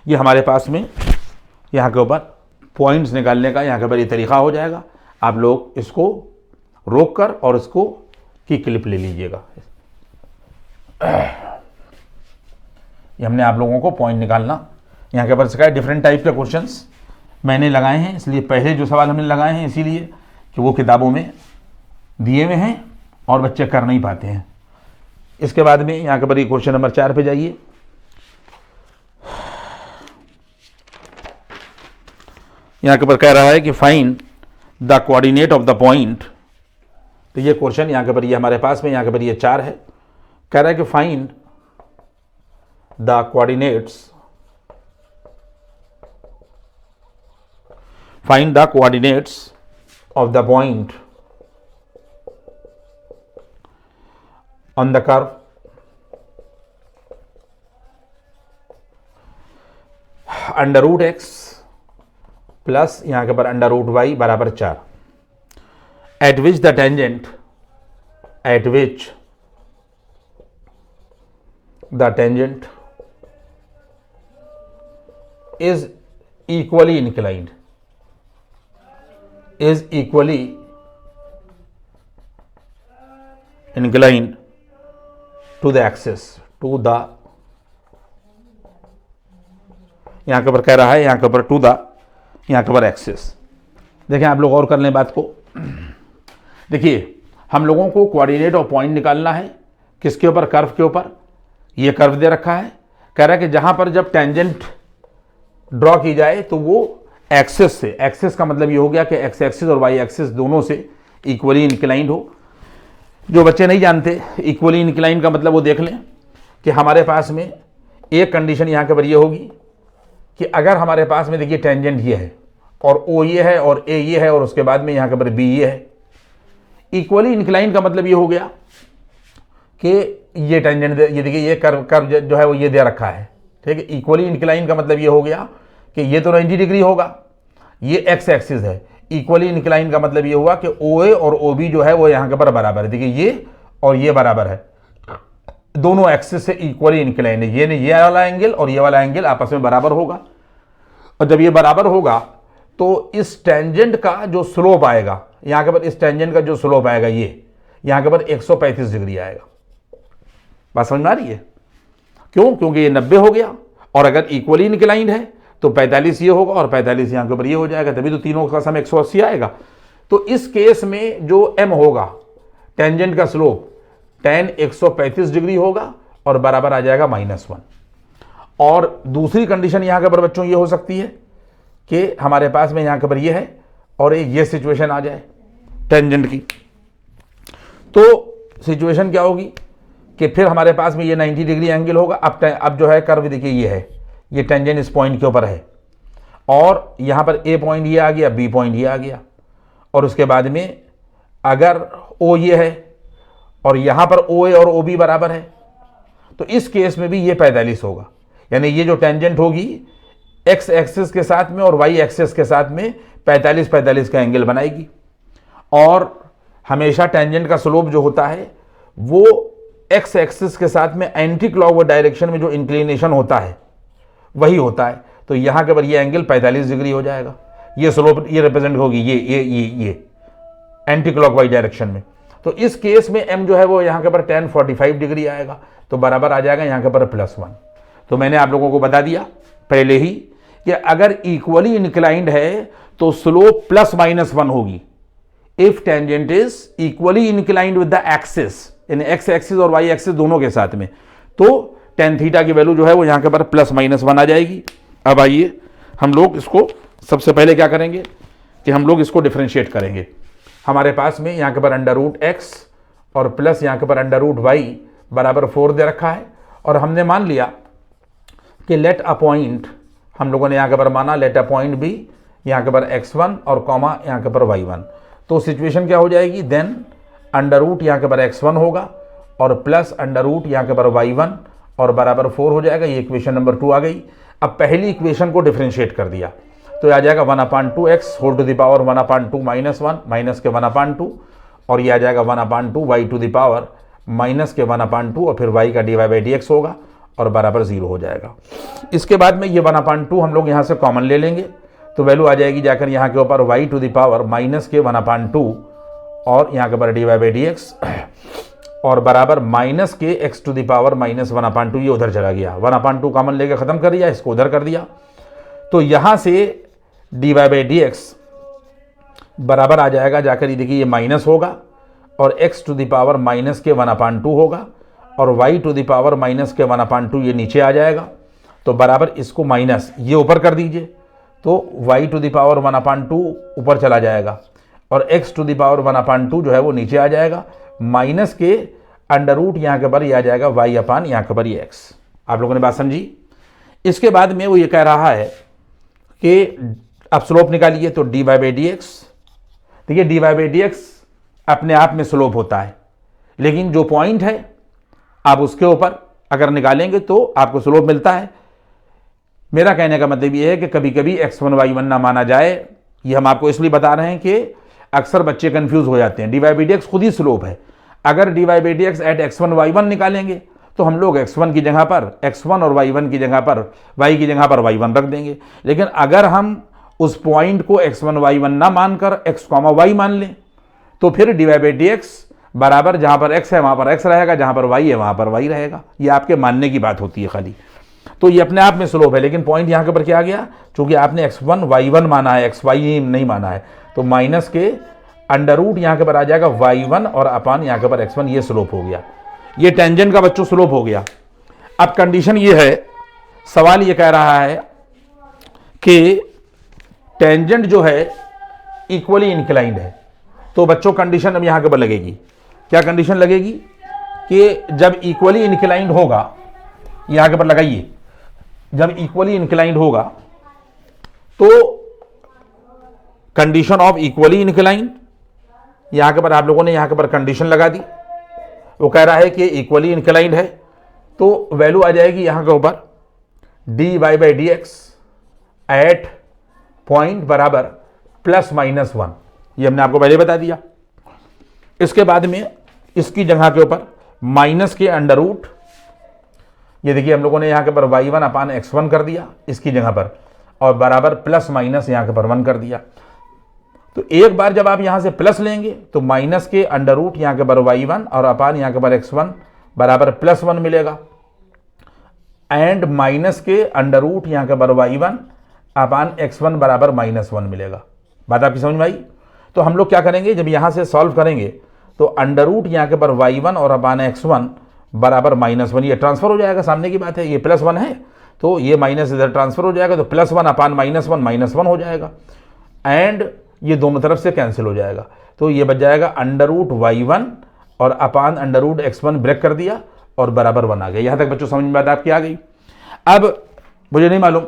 ये हमारे पास में यहाँ के ऊपर पॉइंट्स निकालने का यहाँ के पर ये तरीका हो जाएगा। आप लोग इसको रोक कर और इसको की क्लिप ले लीजिएगा। ये हमने आप लोगों को पॉइंट निकालना यहाँ के ऊपर सिखाया। डिफरेंट टाइप के क्वेश्चंस मैंने लगाए हैं, इसलिए पहले जो सवाल हमने लगाए हैं इसीलिए कि वो किताबों में दिए हुए हैं और बच्चे कर नहीं पाते हैं। इसके बाद में यहाँ के ऊपर ये क्वेश्चन नंबर 4 पे जाइए। यहाँ के ऊपर कह रहा है कि find the coordinate of the point. तो ये क्वेश्चन यहाँ के ऊपर ये हमारे पास में यहाँ के ऊपर ये 4 है। कह रहा है कि find the coordinates, find the coordinates of the point on the curve under root x plus यहाँ के ऊपर अंडर रूट वाई बराबर 4, at which the tangent is equally inclined to the axis, यहां के ऊपर कह रहा है, यहां के ऊपर टू द, यहां के ऊपर एक्सिस। देखें आप लोग और कर लें बात को। देखिए हम लोगों को कोऑर्डिनेट और पॉइंट निकालना है किसके ऊपर, कर्व के ऊपर। ये कर्व दे रखा है, कह रहा है कि जहां पर जब टेंजेंट ड्रॉ की जाए तो वो एक्सिस से, एक्सिस का मतलब ये हो गया कि एक्स एक्सिस और वाई एक्सिस दोनों से इक्वली इंक्लाइंड हो। जो बच्चे नहीं जानते इक्वली इंक्लाइंड का मतलब वो देख लें कि हमारे पास में एक कंडीशन यहाँ के ऊपर ये होगी कि अगर हमारे पास में देखिए टेंजेंट ये है और ओ ये है और ए ये है और उसके बाद में यहाँ के ऊपर बी ये है। इक्वली इंक्लाइंड का मतलब ये हो गया कि ये टेंजेंट, ये देखिए ये कर्व जो है वो ये दे रखा है, ठीक है। इक्वली इंक्लाइंड का मतलब ये हो गया कि ये तो 90 डिग्री होगा, ये एक्स एक्सिस है। इक्वली इंक्लाइंड का मतलब ये हुआ कि ओ ए और ओ बी जो है वो यहाँ के ऊपर बराबर है। देखिए ये और ये बराबर है, दोनों एक्सिस से इक्वली इंक्लाइंड है। ये वाला एंगल और ये वाला एंगल आपस में बराबर होगा, और जब ये बराबर होगा तो इस टेंजेंट का जो स्लोप आएगा, यहाँ के ऊपर इस टेंजेंट का जो स्लोप आएगा ये यहाँ के ऊपर 135 डिग्री आएगा। बात समझ में आ रही है? क्यों? क्योंकि ये 90 हो गया और अगर इक्वली इंक्लाइंड है तो 45 ये होगा और 45 यहाँ के ऊपर ये हो जाएगा, तभी तो तीनों का सम 180 आएगा। तो इस केस में जो m होगा, टेंजेंट का स्लोप tan 135 डिग्री होगा और बराबर आ जाएगा -1। और दूसरी कंडीशन यहाँ के ऊपर बच्चों ये हो सकती है कि हमारे पास में यहाँ के ऊपर ये है और ये सिचुएशन आ जाए टेंजेंट की, तो सिचुएशन क्या होगी कि फिर हमारे पास में ये 90 डिग्री एंगल होगा। अब जो है कर्व देखिए ये है, ये टेंजेंट इस पॉइंट के ऊपर है और यहाँ पर ए पॉइंट ये आ गया, बी पॉइंट ये आ गया, और उसके बाद में अगर ओ ये है और यहाँ पर ओ ए और ओ बी बराबर है तो इस केस में भी ये 45 होगा। यानी ये जो टेंजेंट होगी एक्स एक्सिस के साथ में और वाई एक्सिस के साथ में 45 का एंगल बनाएगी। और हमेशा टेंजेंट का स्लोप जो होता है वो एक्स एक्सिस के साथ में एंटी क्लॉकवाइज डायरेक्शन में जो इंक्लिनेशन होता है वही होता है। तो यहाँ के ऊपर ये एंगल 45 डिग्री हो जाएगा, ये स्लोप ये रिप्रेजेंट होगी ये एंटी क्लॉकवाइज डायरेक्शन में। तो इस केस में m जो है वो यहाँ के ऊपर tan 45 डिग्री आएगा, तो बराबर आ जाएगा यहाँ के ऊपर +1। तो मैंने आप लोगों को बता दिया पहले ही कि अगर इक्वली इंक्लाइंड है तो स्लोप +-1 होगी if tangent is equally inclined with the axis, यानी एक्स एक्सिस और वाई एक्सिस दोनों के साथ में, तो tan थीटा की वैल्यू जो है वो यहाँ के ऊपर +-1 आ जाएगी। अब आइए हम लोग इसको सबसे पहले क्या करेंगे कि हम लोग इसको डिफरेंशिएट करेंगे। हमारे पास में यहाँ के ऊपर √x और प्लस यहाँ के ऊपर √y बराबर 4 दे रखा है, और हमने मान लिया कि लेट अ पॉइंट, हम लोगों ने यहाँ के ऊपर माना लेट अ पॉइंट भी यहाँ के ऊपर x1 और कॉमा यहाँ के ऊपर y1। तो सिचुएशन क्या हो जाएगी, देन √ यहाँ के ऊपर x1 होगा और प्लस √ यहाँ के ऊपर y1 और बराबर 4 हो जाएगा। ये इक्वेशन नंबर 2 आ गई। अब पहली इक्वेशन को डिफरेंशिएट कर दिया तो आ जाएगा 1/2x whole to the power 1/2 -1 minus के 1/2, और ये आ जाएगा 1/2 y to the power minus के 1/2 और फिर y का dy/dx होगा और बराबर 0 हो जाएगा। इसके बाद में ये 1/2 हम लोग यहाँ से कॉमन ले लेंगे तो वैल्यू आ जाएगी जाकर यहाँ के ऊपर y to the power minus के 1/2 और यहाँ के ऊपर dy/dx और बराबर माइनस के x टू द पावर -1/2, ये उधर चला गया, 1/2 कॉमन लेके खत्म कर दिया, इसको उधर कर दिया। तो यहाँ से dy/dx बराबर आ जाएगा जाकर, ये देखिए ये माइनस होगा और x to the power minus के 1/2 होगा और y to the power minus के 1/2 ये नीचे आ जाएगा। तो बराबर इसको माइनस ये ऊपर कर दीजिए तो y टू द पावर 1/2 ऊपर चला जाएगा और x टू द पावर 1/2 जो है वो नीचे आ जाएगा, माइनस के √ यहाँ के ऊपर ये आ जाएगा y अपान यहाँ के ऊपर ये x। आप लोगों ने बात समझी? इसके बाद में वो ये कह रहा है कि अब स्लोप निकालिए, तो dy/dx, देखिए dy/dx अपने आप में स्लोप होता है, लेकिन जो पॉइंट है आप उसके ऊपर अगर निकालेंगे तो आपको स्लोप मिलता है। मेरा कहने का मतलब ये है कि कभी कभी x1 y1 ना माना जाए। ये हम आपको इसलिए बता रहे हैं कि अक्सर बच्चे कंफ्यूज हो जाते हैं। dy by dx खुद ही स्लोप है। अगर dy by dx eight x1 y1 निकालेंगे तो हम लोग x1 की जगह पर x1 और y1 की जगह पर y की जगह पर y1 रख देंगे। लेकिन अगर हम उस पॉइंट को x1 y1 ना मानकर x, y मान लें तो फिर dy by dx बराबर जहां पर x है वहां पर x रहेगा, जहां पर y है वहां पर y रहेगा। ये आपके मानने की बात होती है खाली। तो ये अपने आप में स्लोप है, लेकिन पॉइंट यहां के ऊपर क्या आ गया, चूंकि आपने x1 y1 माना है, xy नहीं माना है, तो माइनस के अंडर रूट यहां के ऊपर आ जाएगा y1 और अपान यहां के ऊपर x1। ये स्लोप हो गया, ये टेंजेंट का बच्चों स्लोप हो गया। अब कंडीशन ये है, सवाल ये कह रहा है कि टेंजेंट जो है इक्वली इंक्लाइंड है। तो बच्चों कंडीशन अब यहां के ऊपर लगेगी, क्या कंडीशन लगेगी कि जब इक्वली इंक्लाइंड होगा, यहां के ऊपर लगाइए, जब इक्वली इंक्लाइंड होगा तो कंडीशन ऑफ इक्वली इंक्लाइंड, यहां के ऊपर आप लोगों ने यहां के ऊपर कंडीशन लगा दी। वो कह रहा है कि इक्वली इंक्लाइंड है तो वैल्यू आ जाएगी यहां के ऊपर dy by dx at point बराबर ±1। ये हमने आपको पहले बता दिया। इसके बाद में इसकी जगह के ऊपर माइनस के अंडर रूट, ये देखिए हम लोगों ने यहां के ऊपर y1 अपान x1 कर दिया इसकी जगह पर, और बराबर प्लस माइनस यहां के ऊपर 1 कर दिया। तो एक बार जब आप यहां से प्लस लेंगे तो माइनस के अंडर रूट यहां के ऊपर y1 और अपान यहां के ऊपर x1 बराबर +1 मिलेगा, एंड माइनस के अंडर रूट यहां के ऊपर y1 अपान x1 बराबर -1 मिलेगा। बात आपकी समझ में आई? तो हम लोग क्या करेंगे, जब यहां से सॉल्व करेंगे तो अंडर रूट यहां के ऊपर y1 और अपान x1 बराबर -1, ये ट्रांसफर हो जाएगा, सामने की बात है, ये +1 है तो ये माइनस इधर ट्रांसफर हो जाएगा, तो +1 अपान -1 हो जाएगा, एंड ये दोनों तरफ से कैंसिल हो जाएगा। तो ये बच जाएगा अंडर रूट y1 और upon under root x1 break कर दिया और बराबर 1 आ गया। यहां तक बच्चों समझ में बात आपकी आ गई। अब मुझे नहीं मालूम,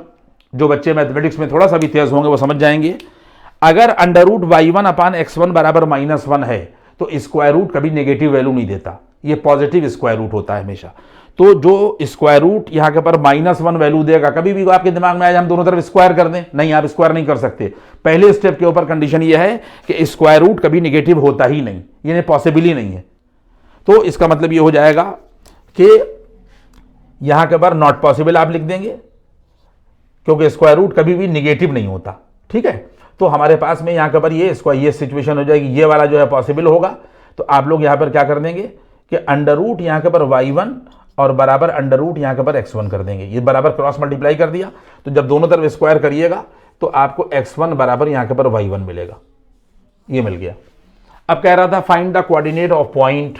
जो बच्चे मैथमेटिक्स में थोड़ा सा भी तेज होंगे वो समझ जाएंगे, अगर अंडर रूट y1 अपान x1 बराबर -1 है तो स्क्वायर रूट कभी नेगेटिव वैल्यू नहीं देता, ये पॉजिटिव स्क्वायर रूट होता है हमेशा। तो जो स्क्वायर रूट यहां के पर -1 वैल्यू देगा, कभी भी आपके दिमाग में आए हम दोनों तरफ स्क्वायर कर दें, नहीं, आप स्क्वायर नहीं कर सकते। पहले स्टेप के ऊपर कंडीशन ये है कि स्क्वायर रूट कभी नेगेटिव होता ही नहीं, ये पॉसिबल ही नहीं है। तो इसका मतलब ये हो जाएगा कि यहां के पर नॉट पॉसिबल आप लिख देंगे, क्योंकि स्क्वायर रूट कभी भी नेगेटिव नहीं होता। ठीक है, तो हमारे पास में यहां के पर ये सिचुएशन हो जाएगी, ये वाला जो है पॉसिबल होगा। तो आप लोग यहां पर क्या कर देंगे कि अंडर रूट यहां के पर y1 और बराबर अंडर रूट यहां के पर x1 कर देंगे, ये बराबर क्रॉस मल्टीप्लाई कर दिया। तो जब दोनों तरफ स्क्वायर करिएगा तो आपको x1 बराबर यहां के पर y1 मिलेगा, ये मिल गया। अब कह रहा था find the coordinate of point.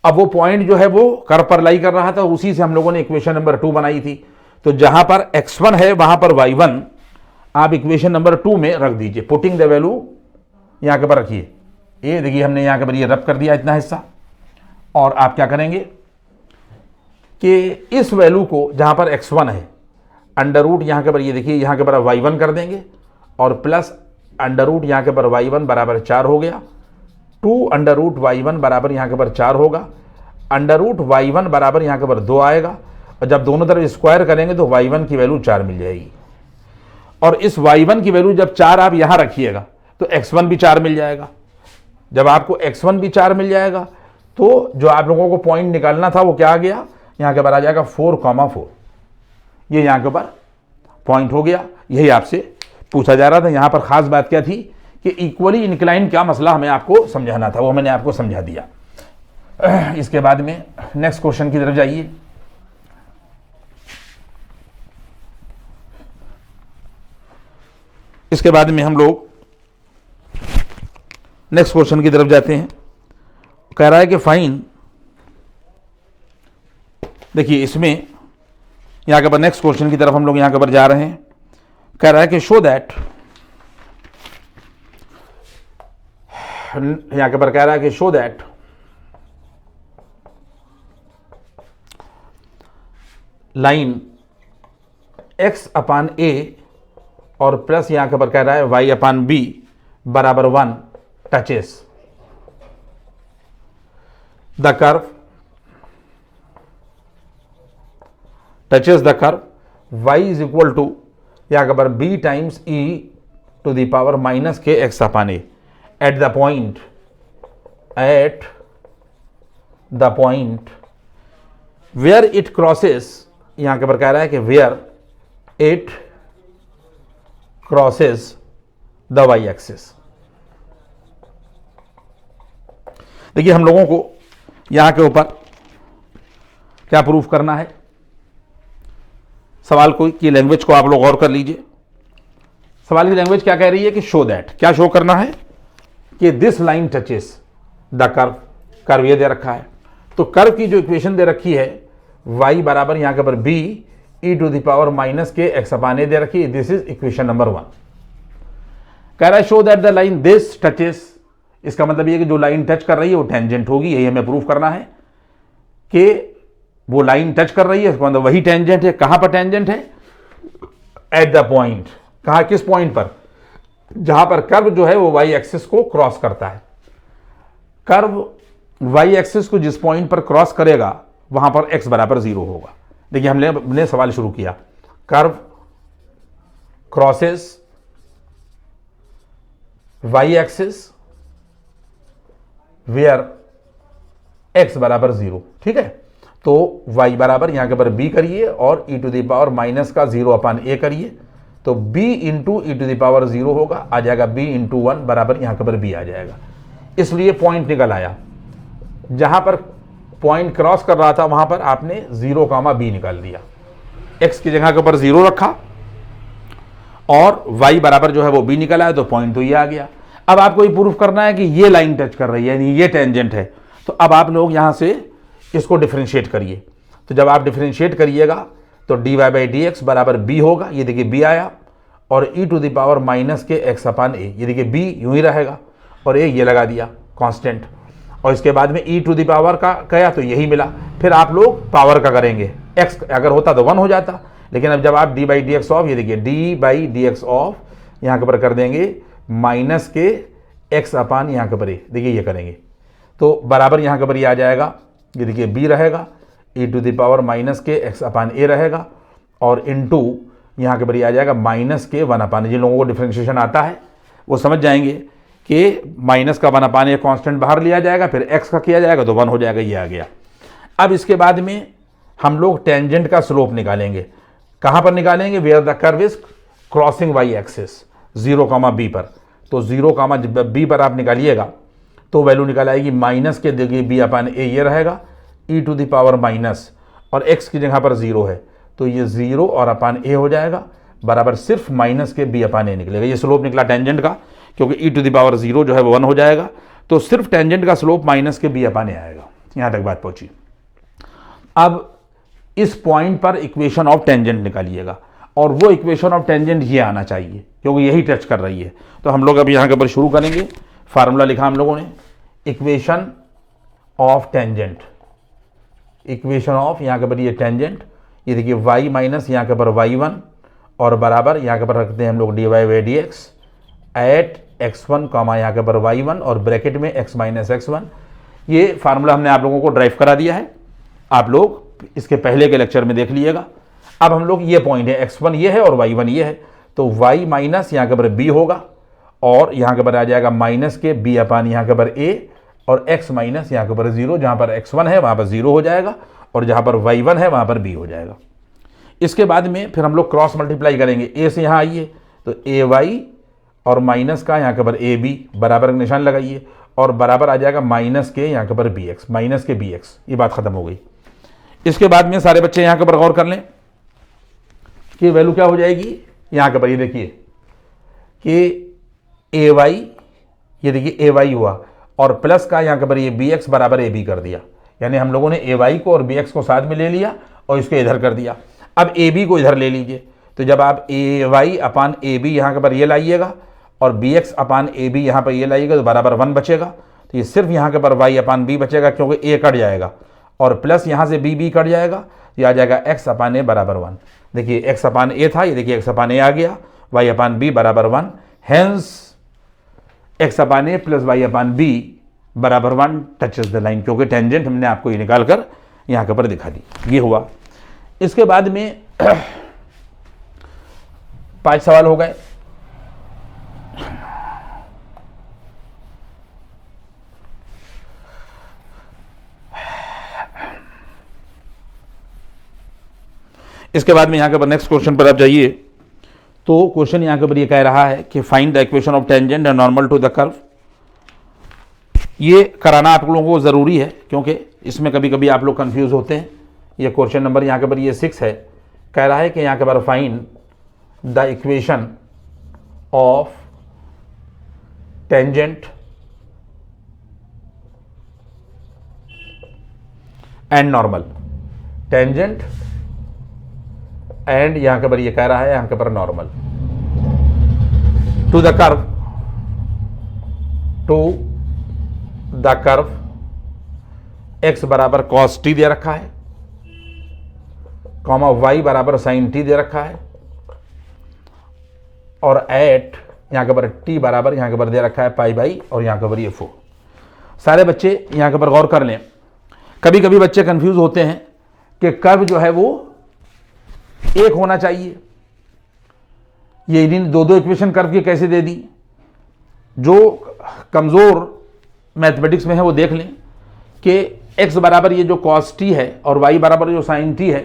अब वो पॉइंट जो है वो कर्व पर लाई कर रहा था, उसी से हम लोगों ने इक्वेशन नंबर 2 बनाई थी। तो जहां पर x1 है वहां पर y1 आप इक्वेशन नंबर 2 में रख दीजिए, पुटिंग द वैल्यू यहां के पर रखिए। ये देखिए हमने यहां के पर ये रब कर दिया इतना हिस्सा, और आप क्या करेंगे कि इस वैल्यू को जहां पर x1 है अंडर रूट यहां के पर, ये देखिए यहां के पर y1 कर देंगे, और प्लस अंडर रूट यहां के पर y1 बराबर 4 हो गया, 2 अंडर रूट y1 बराबर यहां के पर 4 होगा, अंडर रूट y1 बराबर यहां के पर 2 आएगा, और जब दोनों तरफ स्क्वायर करेंगे तो y1 की वैल्यू 4 मिल जाएगी। और इस y1 की वैल्यू जब 4 आप यहां रखिएगा तो x1 भी 4 मिल जाएगा। जब आपको x1 भी 4 मिल जाएगा तो जो आप लोगों को पॉइंट निकालना था वो क्या आ गया, यहां के ऊपर आ जाएगा 4,4। ये यहां के ऊपर पॉइंट हो गया। यही आपसे पूछा जा रहा था। यहां पर खास बात क्या थी कि इक्वली इंक्लाइन क्या मसला हमें आपको समझाना था, वो मैंने आपको समझा दिया। इसके बाद में नेक्स्ट क्वेश्चन की तरफ जाइए। इसके बाद में हम लोग नेक्स्ट क्वेश्चन की तरफ जाते हैं। कह रहा है कि फाइन, देखिए इसमें यहां के ऊपर नेक्स्ट क्वेश्चन की तरफ हम लोग यहां के ऊपर जा रहे हैं। कह रहा है कि शो दैट, यहां के ऊपर कह रहा है कि show that line x upon a और प्लस यहां के ऊपर कह रहा है y अपान b बराबर 1 touches the curve y is equal to यहाँ के ऊपर b times e to the power minus के x upon A at the point where it crosses, यहाँ के ऊपर कह रहा है कि where it crosses the y axis. देखिए हम लोगों को यहां के ऊपर क्या प्रूफ करना है, सवाल की लैंग्वेज को आप लोग गौर कर लीजिए। सवाल की लैंग्वेज क्या कह रही है कि शो दैट, क्या शो करना है कि this line touches the curve, curve ये दे रखा है, तो कर्व की जो इक्वेशन दे रखी है y बराबर यहां के ऊपर b e to the power minus के x अपान ए दे रखी है, दिस इज इक्वेशन नंबर 1। कह रहा है show that the line this touches, इसका मतलब ये कि जो लाइन टच कर रही है वो टेंजेंट होगी, यही हमें प्रूफ करना है कि वो लाइन टच कर रही है, इसका मतलब वही टेंजेंट है। कहां पर टेंजेंट है? एट द पॉइंट, कहां, किस पॉइंट पर? जहां पर कर्व जो है वो वाई एक्सिस को क्रॉस करता है। कर्व वाई एक्सिस को जिस पॉइंट पर क्रॉस करेगा वहां पर x बराबर 0 होगा। देखिए हमने सवाल शुरू किया, curve crosses y axis where x बराबर 0, ठीक है। तो y बराबर यहां के पर b करिए और e to the power minus का 0 अपान a करिए, तो b into e to the power 0 होगा, आ जाएगा b इंटू 1 बराबर यहां के पर b आ जाएगा। इसलिए पॉइंट निकल आया, जहां पर पॉइंट क्रॉस कर रहा था वहां पर आपने 0 कामा b निकाल दिया, x की जगह के ऊपर 0 रखा और y बराबर जो है वो b निकल आया, तो पॉइंट तो ये आ गया। अब आपको ये प्रूफ करना है कि ये लाइन टच कर रही है, यानी ये टेंजेंट है, तो अब आप लोग यहां से इसको डिफरेंशिएट करिए। तो जब आप डिफरेंशिएट करिएगा तो dy बाई डी एक्स बराबर b होगा, ये देखिए b आया, और e to the power minus के x अपान ए, ये देखिए b यूं ही रहेगा और a ये लगा दिया कांस्टेंट, और इसके बाद में e टू द पावर का गया तो यही मिला। फिर आप लोग पावर का करेंगे, x अगर होता तो 1 हो जाता, लेकिन अब जब आप D by D x of, ये देखिए D by D x of यहाँ के ऊपर कर देंगे माइनस के x अपान यहाँ के ऊपर ए, देखिए ये करेंगे तो बराबर यहाँ के ऊपर ये आ जाएगा, ये देखिए b रहेगा, e to the power minus के x अपान ए रहेगा, और इनटू यहाँ के ऊपर ये आ जाएगा माइनस के 1 अपान। जिन लोगों को डिफरेंशिएशन आता है वो समझ जाएंगे कि माइनस का 1 अपान ए कॉन्स्टेंट बाहर लिया जाएगा, फिर x का किया जाएगा तो 1 हो जाएगा, ये आ गया। अब इसके बाद में हम लोग टेंजेंट का स्लोप निकालेंगे। कहाँ पर निकालेंगे? Where the curve is crossing y axis, 0 comma b पर। तो 0 कामा b पर आप निकालिएगा तो वैल्यू निकल आएगी माइनस के, देखिए b अपान ए ये रहेगा, e to the power minus, और x की जगह पर 0 है तो ये 0 और अपान ए हो जाएगा, बराबर सिर्फ माइनस के b अपान ए निकलेगा। ये स्लोप निकला टेंजेंट का, क्योंकि e टू द पावर 0 जो है वो 1 हो जाएगा, तो सिर्फ टेंजेंट का स्लोप माइनस के b अपान ए आएगा। यहाँ तक बात पहुंची। अब इस पॉइंट पर इक्वेशन ऑफ टेंजेंट निकालिएगा, और वो इक्वेशन ऑफ टेंजेंट ये आना चाहिए क्योंकि यही टच कर रही है। तो हम लोग अब यहाँ के ऊपर शुरू करेंगे। फार्मूला लिखा हम लोगों ने, equation of tangent, equation of यहाँ के ऊपर ये टेंजेंट, ये देखिए y माइनस यहाँ के ऊपर y1 और बराबर यहाँ के ऊपर रखते हैं हम लोग dy by D x at x1 comma यहाँ के ऊपर y1 और ब्रैकेट में x माइनस x1। ये फार्मूला हमने आप लोगों को ड्राइव करा दिया है, आप लोग इसके पहले के लेक्चर में देख लीजिएगा। अब हम लोग ये पॉइंट है x1 ये है और y1 ये है, तो y माइनस यहाँ के ऊपर b होगा और यहाँ के ऊपर आ जाएगा माइनस के b अपान यहाँ के ऊपर a, और x माइनस यहाँ के ऊपर 0, जहाँ पर x1 है वहाँ पर 0 हो जाएगा और जहाँ पर y1 है वहाँ पर b हो जाएगा। इसके बाद में फिर हम लोग क्रॉस मल्टीप्लाई करेंगे, a से यहाँ आइए तो ay और माइनस का यहाँ के ऊपर ab बराबर का निशान लगाइए और बराबर आ जाएगा माइनस के यहाँ के ऊपर bx, माइनस के bx। ये बात खत्म हो गई। इसके बाद में सारे बच्चे यहाँ के ऊपर गौर कर लें कि वैल्यू क्या हो जाएगी। यहाँ के ऊपर ये देखिए कि ay, ये देखिए ay हुआ और प्लस का यहाँ के ऊपर ये bx बराबर ab कर दिया, यानी हम लोगों ने ay को और bx को साथ में ले लिया और इसको इधर कर दिया। अब ab को इधर ले लीजिए, तो जब आप ay अपान ab यहाँ के ऊपर ये लाइएगा और bx अपान ab यहाँ पर ये लाइएगा तो बराबर 1 बचेगा, तो ये सिर्फ यहाँ के ऊपर y अपान b बचेगा क्योंकि a कट जाएगा और प्लस यहाँ से b कट जाएगा, ये आ जाएगा x अपान a बराबर 1। देखिए x अपान a था, ये देखिए x अपान a आ गया, y अपान b बराबर 1, hence x upon a plus y upon b बराबर 1 टचेस द लाइन, क्योंकि टेंजेंट हमने आपको ये निकाल कर यहाँ के ऊपर दिखा दी। ये हुआ। इसके बाद में 5 सवाल हो गए। इसके बाद में यहां के ऊपर नेक्स्ट क्वेश्चन पर आप जाइए। तो क्वेश्चन यहां के ऊपर ये कह रहा है कि find the equation of tangent and normal to the curve. ये कराना आप लोगों को ज़रूरी है क्योंकि इसमें कभी कभी आप लोग कंफ्यूज होते हैं। ये क्वेश्चन नंबर यहाँ के ऊपर ये 6 है। कह रहा है कि यहाँ के ऊपर find the equation of tangent and normal. Tangent and यहाँ के ऊपर ये कह रहा है यहाँ के ऊपर normal to the curve, to the curve x बराबर cos t दे रखा है, कॉमा y बराबर sin t दे रखा है, और एट यहां के ऊपर t बराबर यहां के ऊपर दे रखा है पाई बाई, और यहां के ऊपर ये 4। सारे बच्चे यहां के ऊपर गौर कर लें। कभी कभी बच्चे कंफ्यूज होते हैं कि कर्व जो है वो एक होना चाहिए। ये इन दो इक्वेशन कर्व की कैसे दे दी। जो कमजोर मैथमेटिक्स में है वो देख लें कि x बराबर ये जो cos t है और y बराबर जो sin t है,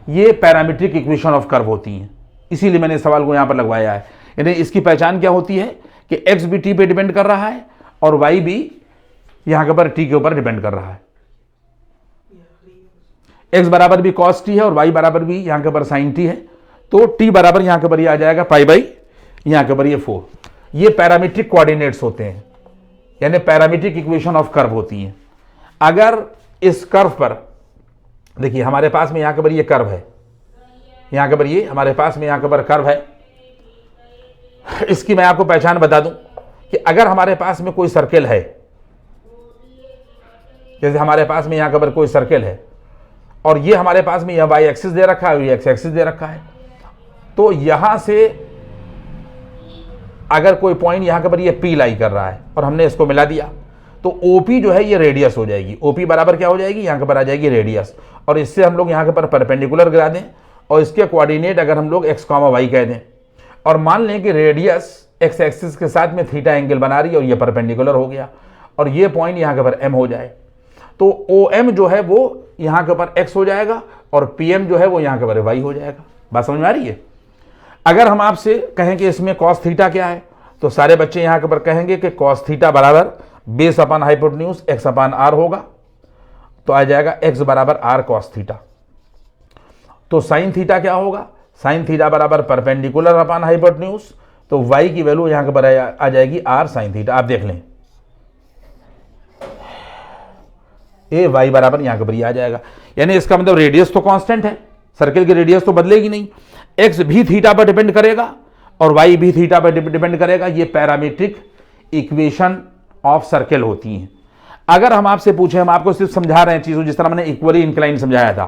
ये पैरामीट्रिक इक्वेशन ऑफ कर्व होती हैं। इसीलिए मैंने सवाल को यहां पर लगवाया है। यानी इसकी पहचान क्या होती है कि x भी t पे डिपेंड कर रहा है और y भी यहां के ऊपर t के ऊपर डिपेंड कर रहा है। x बराबर भी cos t है और y बराबर भी यहां के ऊपर sin t है, तो t बराबर यहां के ऊपर ये आ जाएगा पाई बाई, यहां के ऊपर ये 4। ये पैरामीट्रिक कोऑर्डिनेट्स होते हैं, यानी पैरामीट्रिक इक्वेशन ऑफ कर्व होती हैं। अगर इस कर्व पर देखिए हमारे पास में यहां के ऊपर ये कर्व है, यहां के ऊपर ये हमारे पास में यहां के ऊपर कर्व है। इसकी मैं आपको पहचान बता दूं कि अगर हमारे पास में कोई सर्कल है, जैसे हमारे पास में यहां के ऊपर कोई सर्कल है और ये हमारे पास में यह वाई एक्सिस दे रखा है और ये एक्स एक्सिस दे रखा है, तो यहां से अगर कोई पॉइंट यहां के ऊपर ये पी लाई कर रहा है और हमने इसको मिला दिया, तो ओपी जो है ये रेडियस हो जाएगी। ओपी बराबर क्या हो जाएगी, यहां के ऊपर आ जाएगी रेडियस, और इससे हम लोग यहां के ऊपर परपेंडिकुलर गिरा दें और इसके कोऑर्डिनेट अगर हम लोग एक्स कॉमा वाई कह दें, और मान लें कि रेडियस एक्स एक्सिस के साथ में थीटा एंगल बना रही है और ये परपेंडिकुलर हो गया, और ये पॉइंट यहां के ऊपर एम हो जाए, तो ओ एम जो है वो यहां के ऊपर एक्स हो जाएगा और पी एम जो है वो यहां के ऊपर वाई हो जाएगा। बात समझ में आ रही है। अगर हम आपसे कहें कि इसमें कॉस थीटा क्या है, तो सारे बच्चे यहां के ऊपर कहेंगे कि कॉस थीटा बराबर base upon hypotenuse x upon r होगा, तो आ जाएगा एक्स बराबर आर कॉस थीटा। तो साइन थीटा क्या होगा, साइन थीटा बराबर परपेंडिकुलर अपन हाइपोटेन्यूज, तो वाई की वैल्यू यहां के ऊपर आ जाएगी आर साइन थीटा। आप देख लें ए वाई बराबर यहां के ऊपर आ जाएगा। यानी इसका मतलब रेडियस तो कांस्टेंट है, सर्कल की रेडियस तो बदलेगी नहीं, एक्स भी थीटा पर डिपेंड करेगा और वाई भी थीटा पर डिपेंड करेगा। ये पैरामीट्रिक इक्वेशन ऑफ सर्कल होती हैं। अगर हम आपसे पूछें, हम आपको सिर्फ समझा रहे हैं चीज़ों, जिस तरह मैंने इक्वली इंक्लाइन समझाया था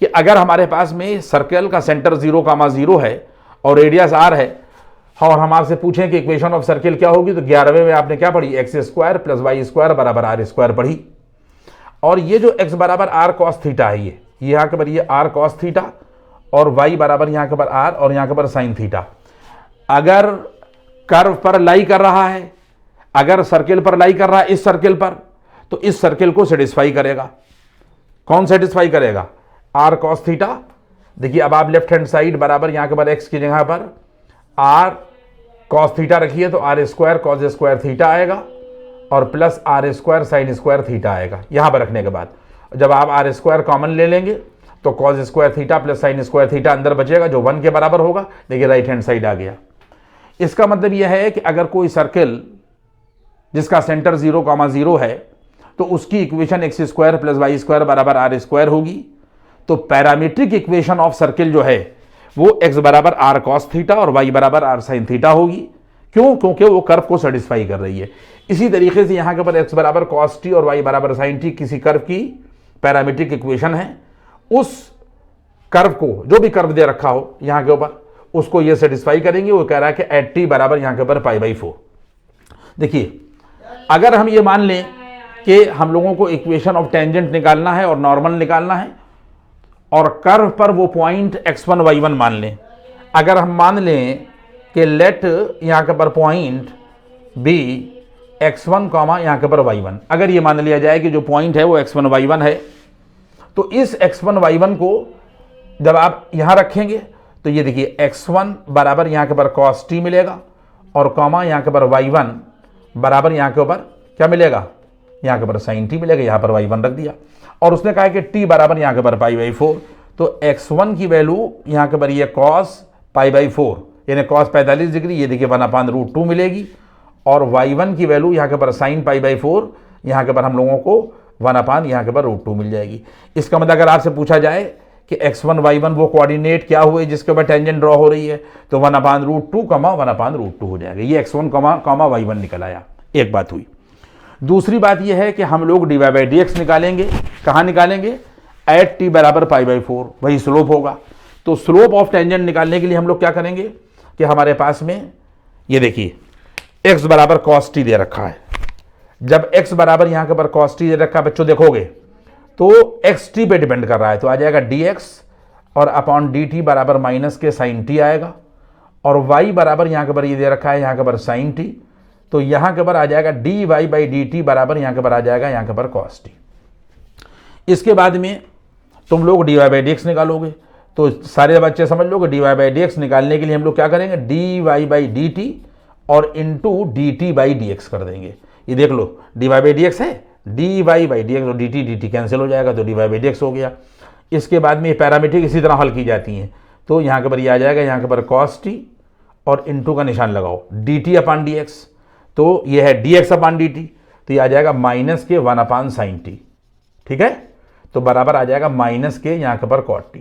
कि अगर हमारे पास में सर्कल का सेंटर 0,0 है और रेडियस आर है, और हम आपसे पूछें कि इक्वेशन ऑफ सर्कल क्या होगी, तो 11वें में आपने क्या पढ़ी, x square plus y square बराबर आर स्क्वायर पढ़ी। और ये जो एक्स बराबर आर कॉस थीटा है, ये यहाँ के ऊपर ये आर कॉस थीटा और वाई बराबर यहाँ के ऊपर आर और यहाँ के ऊपर साइन थीटा। अगर कर्व पर लाई कर रहा है, अगर सर्कल पर लाई कर रहा है इस सर्कल पर, तो इस सर्कल को सेटिस्फाई करेगा। कौन सेटिस्फाई करेगा, आर कॉस थीटा। देखिए अब आप लेफ्ट हैंड साइड बराबर यहाँ के ऊपर एक्स की जगह पर आर कॉस थीटा रखिए, तो r square cos square theta आएगा और plus r square sine square theta आएगा। यहां पर रखने के बाद जब आप आर स्क्वायर कॉमन ले लेंगे तो cos square theta plus sign square theta अंदर बचेगा जो 1 के बराबर होगा। देखिए राइट हैंड साइड आ गया। इसका मतलब यह है कि अगर कोई सर्कल जिसका सेंटर 0,0 है, तो उसकी equation x square plus y square बराबर आर स्क्वायर होगी। तो पैरामीट्रिक इक्वेशन ऑफ सर्कल जो है वो एक्स बराबर आर कॉस थीटा और वाई बराबर आर साइन थीटा होगी। क्यों, क्योंकि वो कर्व को सेटिस्फाई कर रही है। इसी तरीके से यहां के ऊपर एक्स बराबर कॉस टी और वाई बराबर साइन टी किसी कर्व की पैरामीट्रिक इक्वेशन है। उस कर्व को, जो भी कर्व दे रखा हो यहां के ऊपर, उसको ये सेटिस्फाई करेंगे। वो कह रहा है कि एट टी बराबर यहां के ऊपर पाई बाई 4। देखिए अगर हम ये मान लें कि हम लोगों को इक्वेशन ऑफ टेंजेंट निकालना है और नॉर्मल निकालना है, और कर्व पर वो पॉइंट x1 y1 मान लें। अगर हम मान लें कि लेट यहाँ के पर पॉइंट बी x1 कॉमा यहाँ के पर y1। अगर ये मान लिया जाए कि जो पॉइंट है वो x1 y1 है, तो इस x1 y1 को जब आप यहाँ रखेंगे तो ये देखिए x1 बराबर यहाँ के पर cos t मिलेगा और कॉमा यहाँ के पर y1 बराबर यहाँ के ऊपर क्या मिलेगा, यहाँ के पर sin t मिलेगा। यहाँ पर y1 रख दिया और उसने कहा कि t बराबर यहाँ के पर π/4, तो x1 की वैल्यू यहाँ के पर ये cos π/4 यानी cos 45 डिग्री, ये देखिए 1/√2 मिलेगी और y1 की वैल्यू यहाँ के पर sin π/4 यहाँ के पर हम लोगों को 1 यहाँ के पर √2 मिल जाएगी। इसका मतलब अगर आपसे पूछा जाए कि x1 y1 वो कोऑर्डिनेट क्या हुए जिसके ऊपर टेंजेंट ड्रॉ हो रही है, तो 1/√2 कमा 1/√2 हो जाएगा। ये x1 कमा y1 निकल आया। एक बात हुई। दूसरी बात यह है कि हम लोग dy/dx निकालेंगे। कहाँ निकालेंगे? एट t बराबर π/4, वही स्लोप होगा। तो स्लोप ऑफ टेंजेंट निकालने के लिए हम लोग क्या करेंगे कि हमारे पास में ये देखिए x बराबर cos t दे रखा है। जब x बराबर यहाँ के पर cos t दे रखा है बच्चों, देखोगे तो x t पे डिपेंड कर रहा है, तो आ जाएगा dx और अपॉन dt बराबर माइनस के sin t आएगा और y बराबर यहाँ के पर ये दे रखा है यहाँ के पर sin t, तो यहाँ के पर आ जाएगा dy/dt बराबर यहाँ के पर आ जाएगा यहाँ के पर cos t। इसके बाद में तुम लोग dy/dx निकालोगे, तो सारे बच्चे समझ लो कि dy/dx निकालने के लिए हम लोग क्या करेंगे, dy/dt और इंटू dt/dx कर देंगे। ये देख लो dy/dx है, dy/dx और dt कैंसिल हो जाएगा तो dy/dx हो गया। इसके बाद में ये पैरामीट्रिक इसी तरह हल की जाती हैं, तो यहाँ के पर ये आ जाएगा यहाँ के पर cos t और इंटू का निशान लगाओ dt/dx, तो ये है dx/dt, तो ये आ जाएगा माइनस के 1/sin t। ठीक है, तो बराबर आ जाएगा माइनस के यहाँ के पर cot t।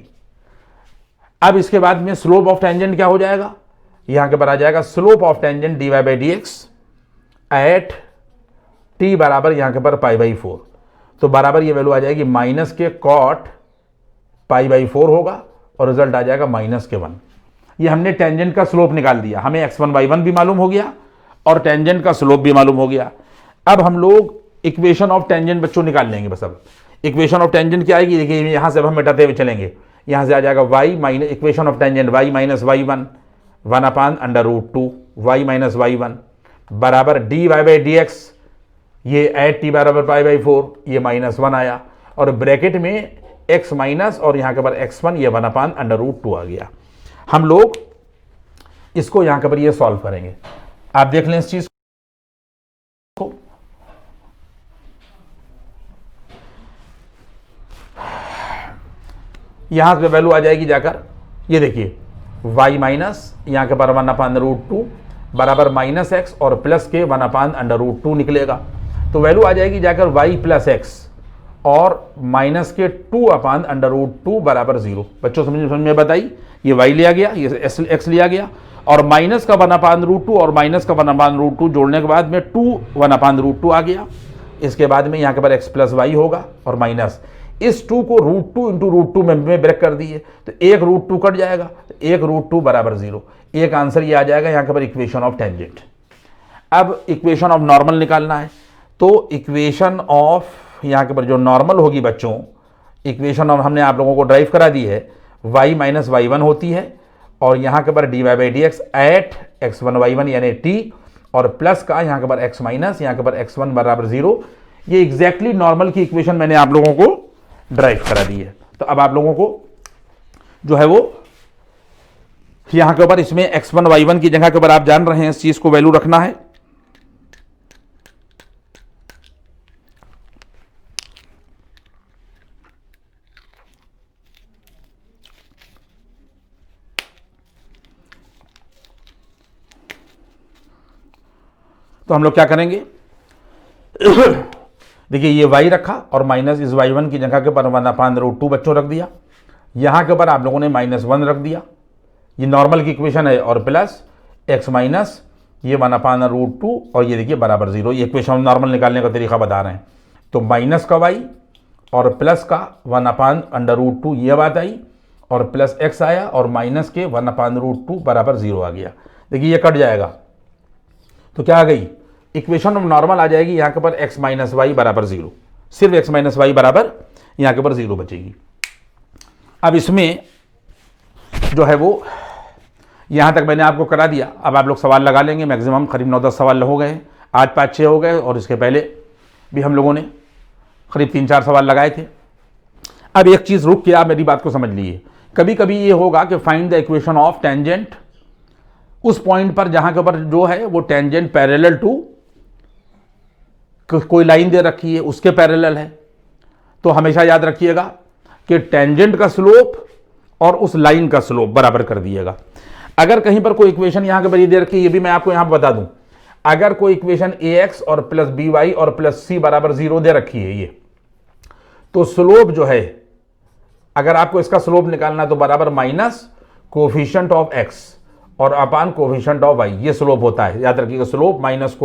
अब इसके बाद में स्लोप ऑफ टेंजेंट क्या हो जाएगा, यहाँ के पर आ जाएगा slope of tangent dy/dx at t बराबर यहाँ के पर π/4, तो बराबर ये वैल्यू आ जाएगी माइनस के cot π/4 होगा और रिजल्ट आ जाएगा माइनस के 1। ये हमने टेंजेंट का स्लोप निकाल दिया, हमें x1 y1 भी मालूम हो गया और टेंजेंट का स्लोप भी मालूम हो गया। अब हम लोग इक्वेशन ऑफ टेंजेंट बच्चों निकाल लेंगे। बस अब इक्वेशन ऑफ टेंजेंट क्या आएगी, देखिए यहाँ से अब हम मिटाते हुए चलेंगे। यहाँ से आ जाएगा y minus equation of tangent y minus y1 1/√2 y minus y1 बराबर dy/dx, ये एट t बराबर π/4, ये -1 आया और ब्रैकेट में x माइनस और यहाँ के पर x1 ये 1/√2 आ गया। हम लोग इसको यहाँ के पर ये सॉल्व करेंगे। आप देख लें इस चीज को, यहां से वैल्यू आ जाएगी जाकर, ये देखिए y माइनस यहाँ के पर 1/√2 बराबर माइनस एक्स और प्लस के 1/√2 निकलेगा, तो वैल्यू आ जाएगी जाकर y प्लस एक्स और माइनस के 2/√2 बराबर 0। बच्चों समझ में बताई, ये y लिया गया, ये x लिया गया और माइनस का 1/√2 और माइनस का 1/√2 जोड़ने के बाद में 1/√2 आ गया। इसके बाद में यहाँ के पर x प्लस वाई होगा और माइनस इस 2 को √2 इंटू √2 में ब्रेक कर दिए, तो एक √2 कट जाएगा, एक √2 बराबर 0। एक आंसर ये आ जाएगा यहाँ के पर इक्वेशन ऑफ टेंजेंट। अब इक्वेशन ऑफ नॉर्मल निकालना है, तो इक्वेशन ऑफ यहाँ के पर जो नॉर्मल होगी बच्चों, इक्वेशन ऑफ हमने आप लोगों को ड्राइव करा दी है, y माइनस y1 होती है और यहाँ के पर dy/dx एट x1 y1 यानी t और प्लस का यहाँ के पर x माइनस यहाँ के पर x1 बराबर 0। ये एग्जैक्टली नॉर्मल की इक्वेशन मैंने आप लोगों को ड्राइव करा दी है। तो अब आप लोगों को जो है वो यहाँ के ऊपर इसमें x1 y1 की जगह के ऊपर आप जान रहे हैं इस चीज को वैल्यू रखना है। तो हम लोग क्या करेंगे, देखिए ये y रखा और माइनस इस y1 की जगह के पर 1/√2 बच्चों रख दिया, यहाँ के ऊपर आप लोगों ने -1 रख दिया, ये नॉर्मल की इक्वेशन है, और प्लस x माइनस ये 1/√2 और ये देखिए बराबर 0। ये इक्वेशन नॉर्मल निकालने का तरीका बता रहे हैं। तो माइनस का y और प्लस का 1/√2 ये बात आई और प्लस x आया और माइनस के 1/√2 बराबर 0 आ गया। देखिए ये कट जाएगा, तो क्या आ गई, इक्वेशन ऑफ नॉर्मल आ जाएगी यहाँ के पर x माइनस वाई बराबर 0, सिर्फ x माइनस वाई बराबर यहाँ के पर 0 बचेगी। अब इसमें जो है वो यहाँ तक मैंने आपको करा दिया। अब आप लोग सवाल लगा लेंगे, मैक्सिमम करीब 9-10 सवाल हो गए, आज 5-6 हो गए और इसके पहले भी हम लोगों ने करीब 3-4 सवाल लगाए थे। अब एक चीज़ रुक के आप मेरी बात को समझ लीजिए। कभी कभी ये होगा कि find the equation of tangent, उस पॉइंट पर जहाँ के ऊपर जो है वो टेंजेंट पैरेलल टू कोई लाइन दे रखी है, उसके पैरेलल है। तो हमेशा याद रखिएगा कि टेंजेंट का स्लोप और उस लाइन का स्लोप बराबर कर दिएगा। अगर कहीं पर कोई इक्वेशन यहाँ के ऊपर ये दे रखी है, ये भी मैं आपको यहाँ बता दूं, अगर कोई इक्वेशन ax और प्लस by और प्लस c बराबर 0 दे रखी है ये, तो स्लोप जो है, अगर आपको इसका स्लोप निकालना है तो बराबर माइनस कोफिशिएंट ऑफ x और अपान कोफिशिएंट ऑफ y, ये स्लोप होता है। याद रखिएगा, slope minus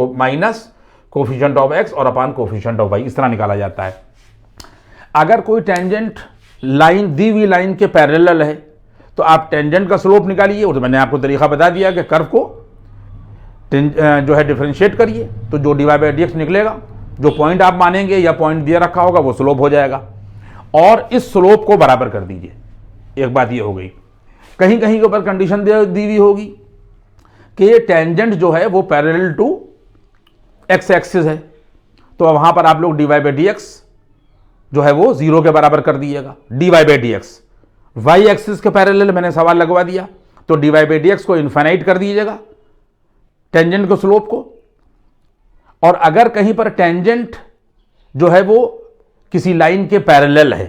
coefficient of x और अपान कोफिशिएंट ऑफ y, इस तरह निकाला जाता है। अगर कोई टेंजेंट लाइन दी हुई लाइन के पैरेलल है तो आप टेंजेंट का स्लोप निकालिए, और मैंने आपको तरीका बता दिया कि कर्व को जो है डिफरेंशिएट करिए, तो जो dy बाई dx निकलेगा, जो पॉइंट आप मानेंगे या पॉइंट दिया रखा होगा वो स्लोप हो जाएगा, और इस स्लोप को बराबर कर दीजिए। एक बात ये हो गई। कहीं कहीं के ऊपर कंडीशन दी हुई होगी कि ये टेंजेंट जो है वो पैरेलल टू एक्स एक्सिस है, तो वहां पर आप लोग dy बाई dx जो है वो 0 के बराबर कर दीजिएगा। dy by dx y axis के पैरेलल मैंने सवाल लगवा दिया, तो dy बाई dx को इन्फिनाइट कर दीजिएगा, टेंजेंट को, स्लोप को। और अगर कहीं पर टेंजेंट जो है वो किसी लाइन के पैरेलल है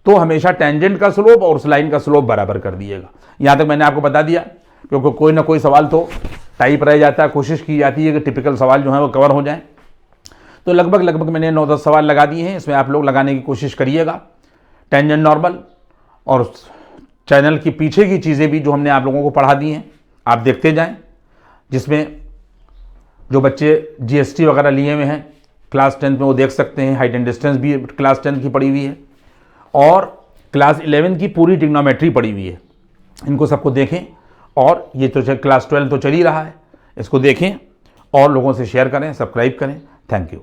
तो हमेशा टेंजेंट का स्लोप और उस लाइन का स्लोप बराबर कर दीजिएगा। यहां तक मैंने आपको बता दिया, क्योंकि कोई ना कोई सवाल तो टाइप रह जाता है, कोशिश की जाती है कि टिपिकल सवाल जो है वो कवर हो जाए। तो लगभग मैंने 9-10 सवाल लगा दिए हैं, इसमें आप लोग लगाने की कोशिश करिएगा। टेंजेंट नॉर्मल और चैनल की पीछे की चीज़ें भी जो हमने आप लोगों को पढ़ा दी हैं आप देखते जाएं, जिसमें जो बच्चे जीएसटी वगैरह लिए हुए हैं क्लास 10 में वो देख सकते हैं। हाइट एंड डिस्टेंस भी क्लास 10 की पड़ी हुई है और क्लास 11 की पूरी ट्रिग्नोमेट्री पड़ी हुई है। इनको सबको देखें, और ये तो क्लास 12 तो चल ही रहा है, इसको देखें और लोगों से शेयर करें, सब्सक्राइब करें। Thank you.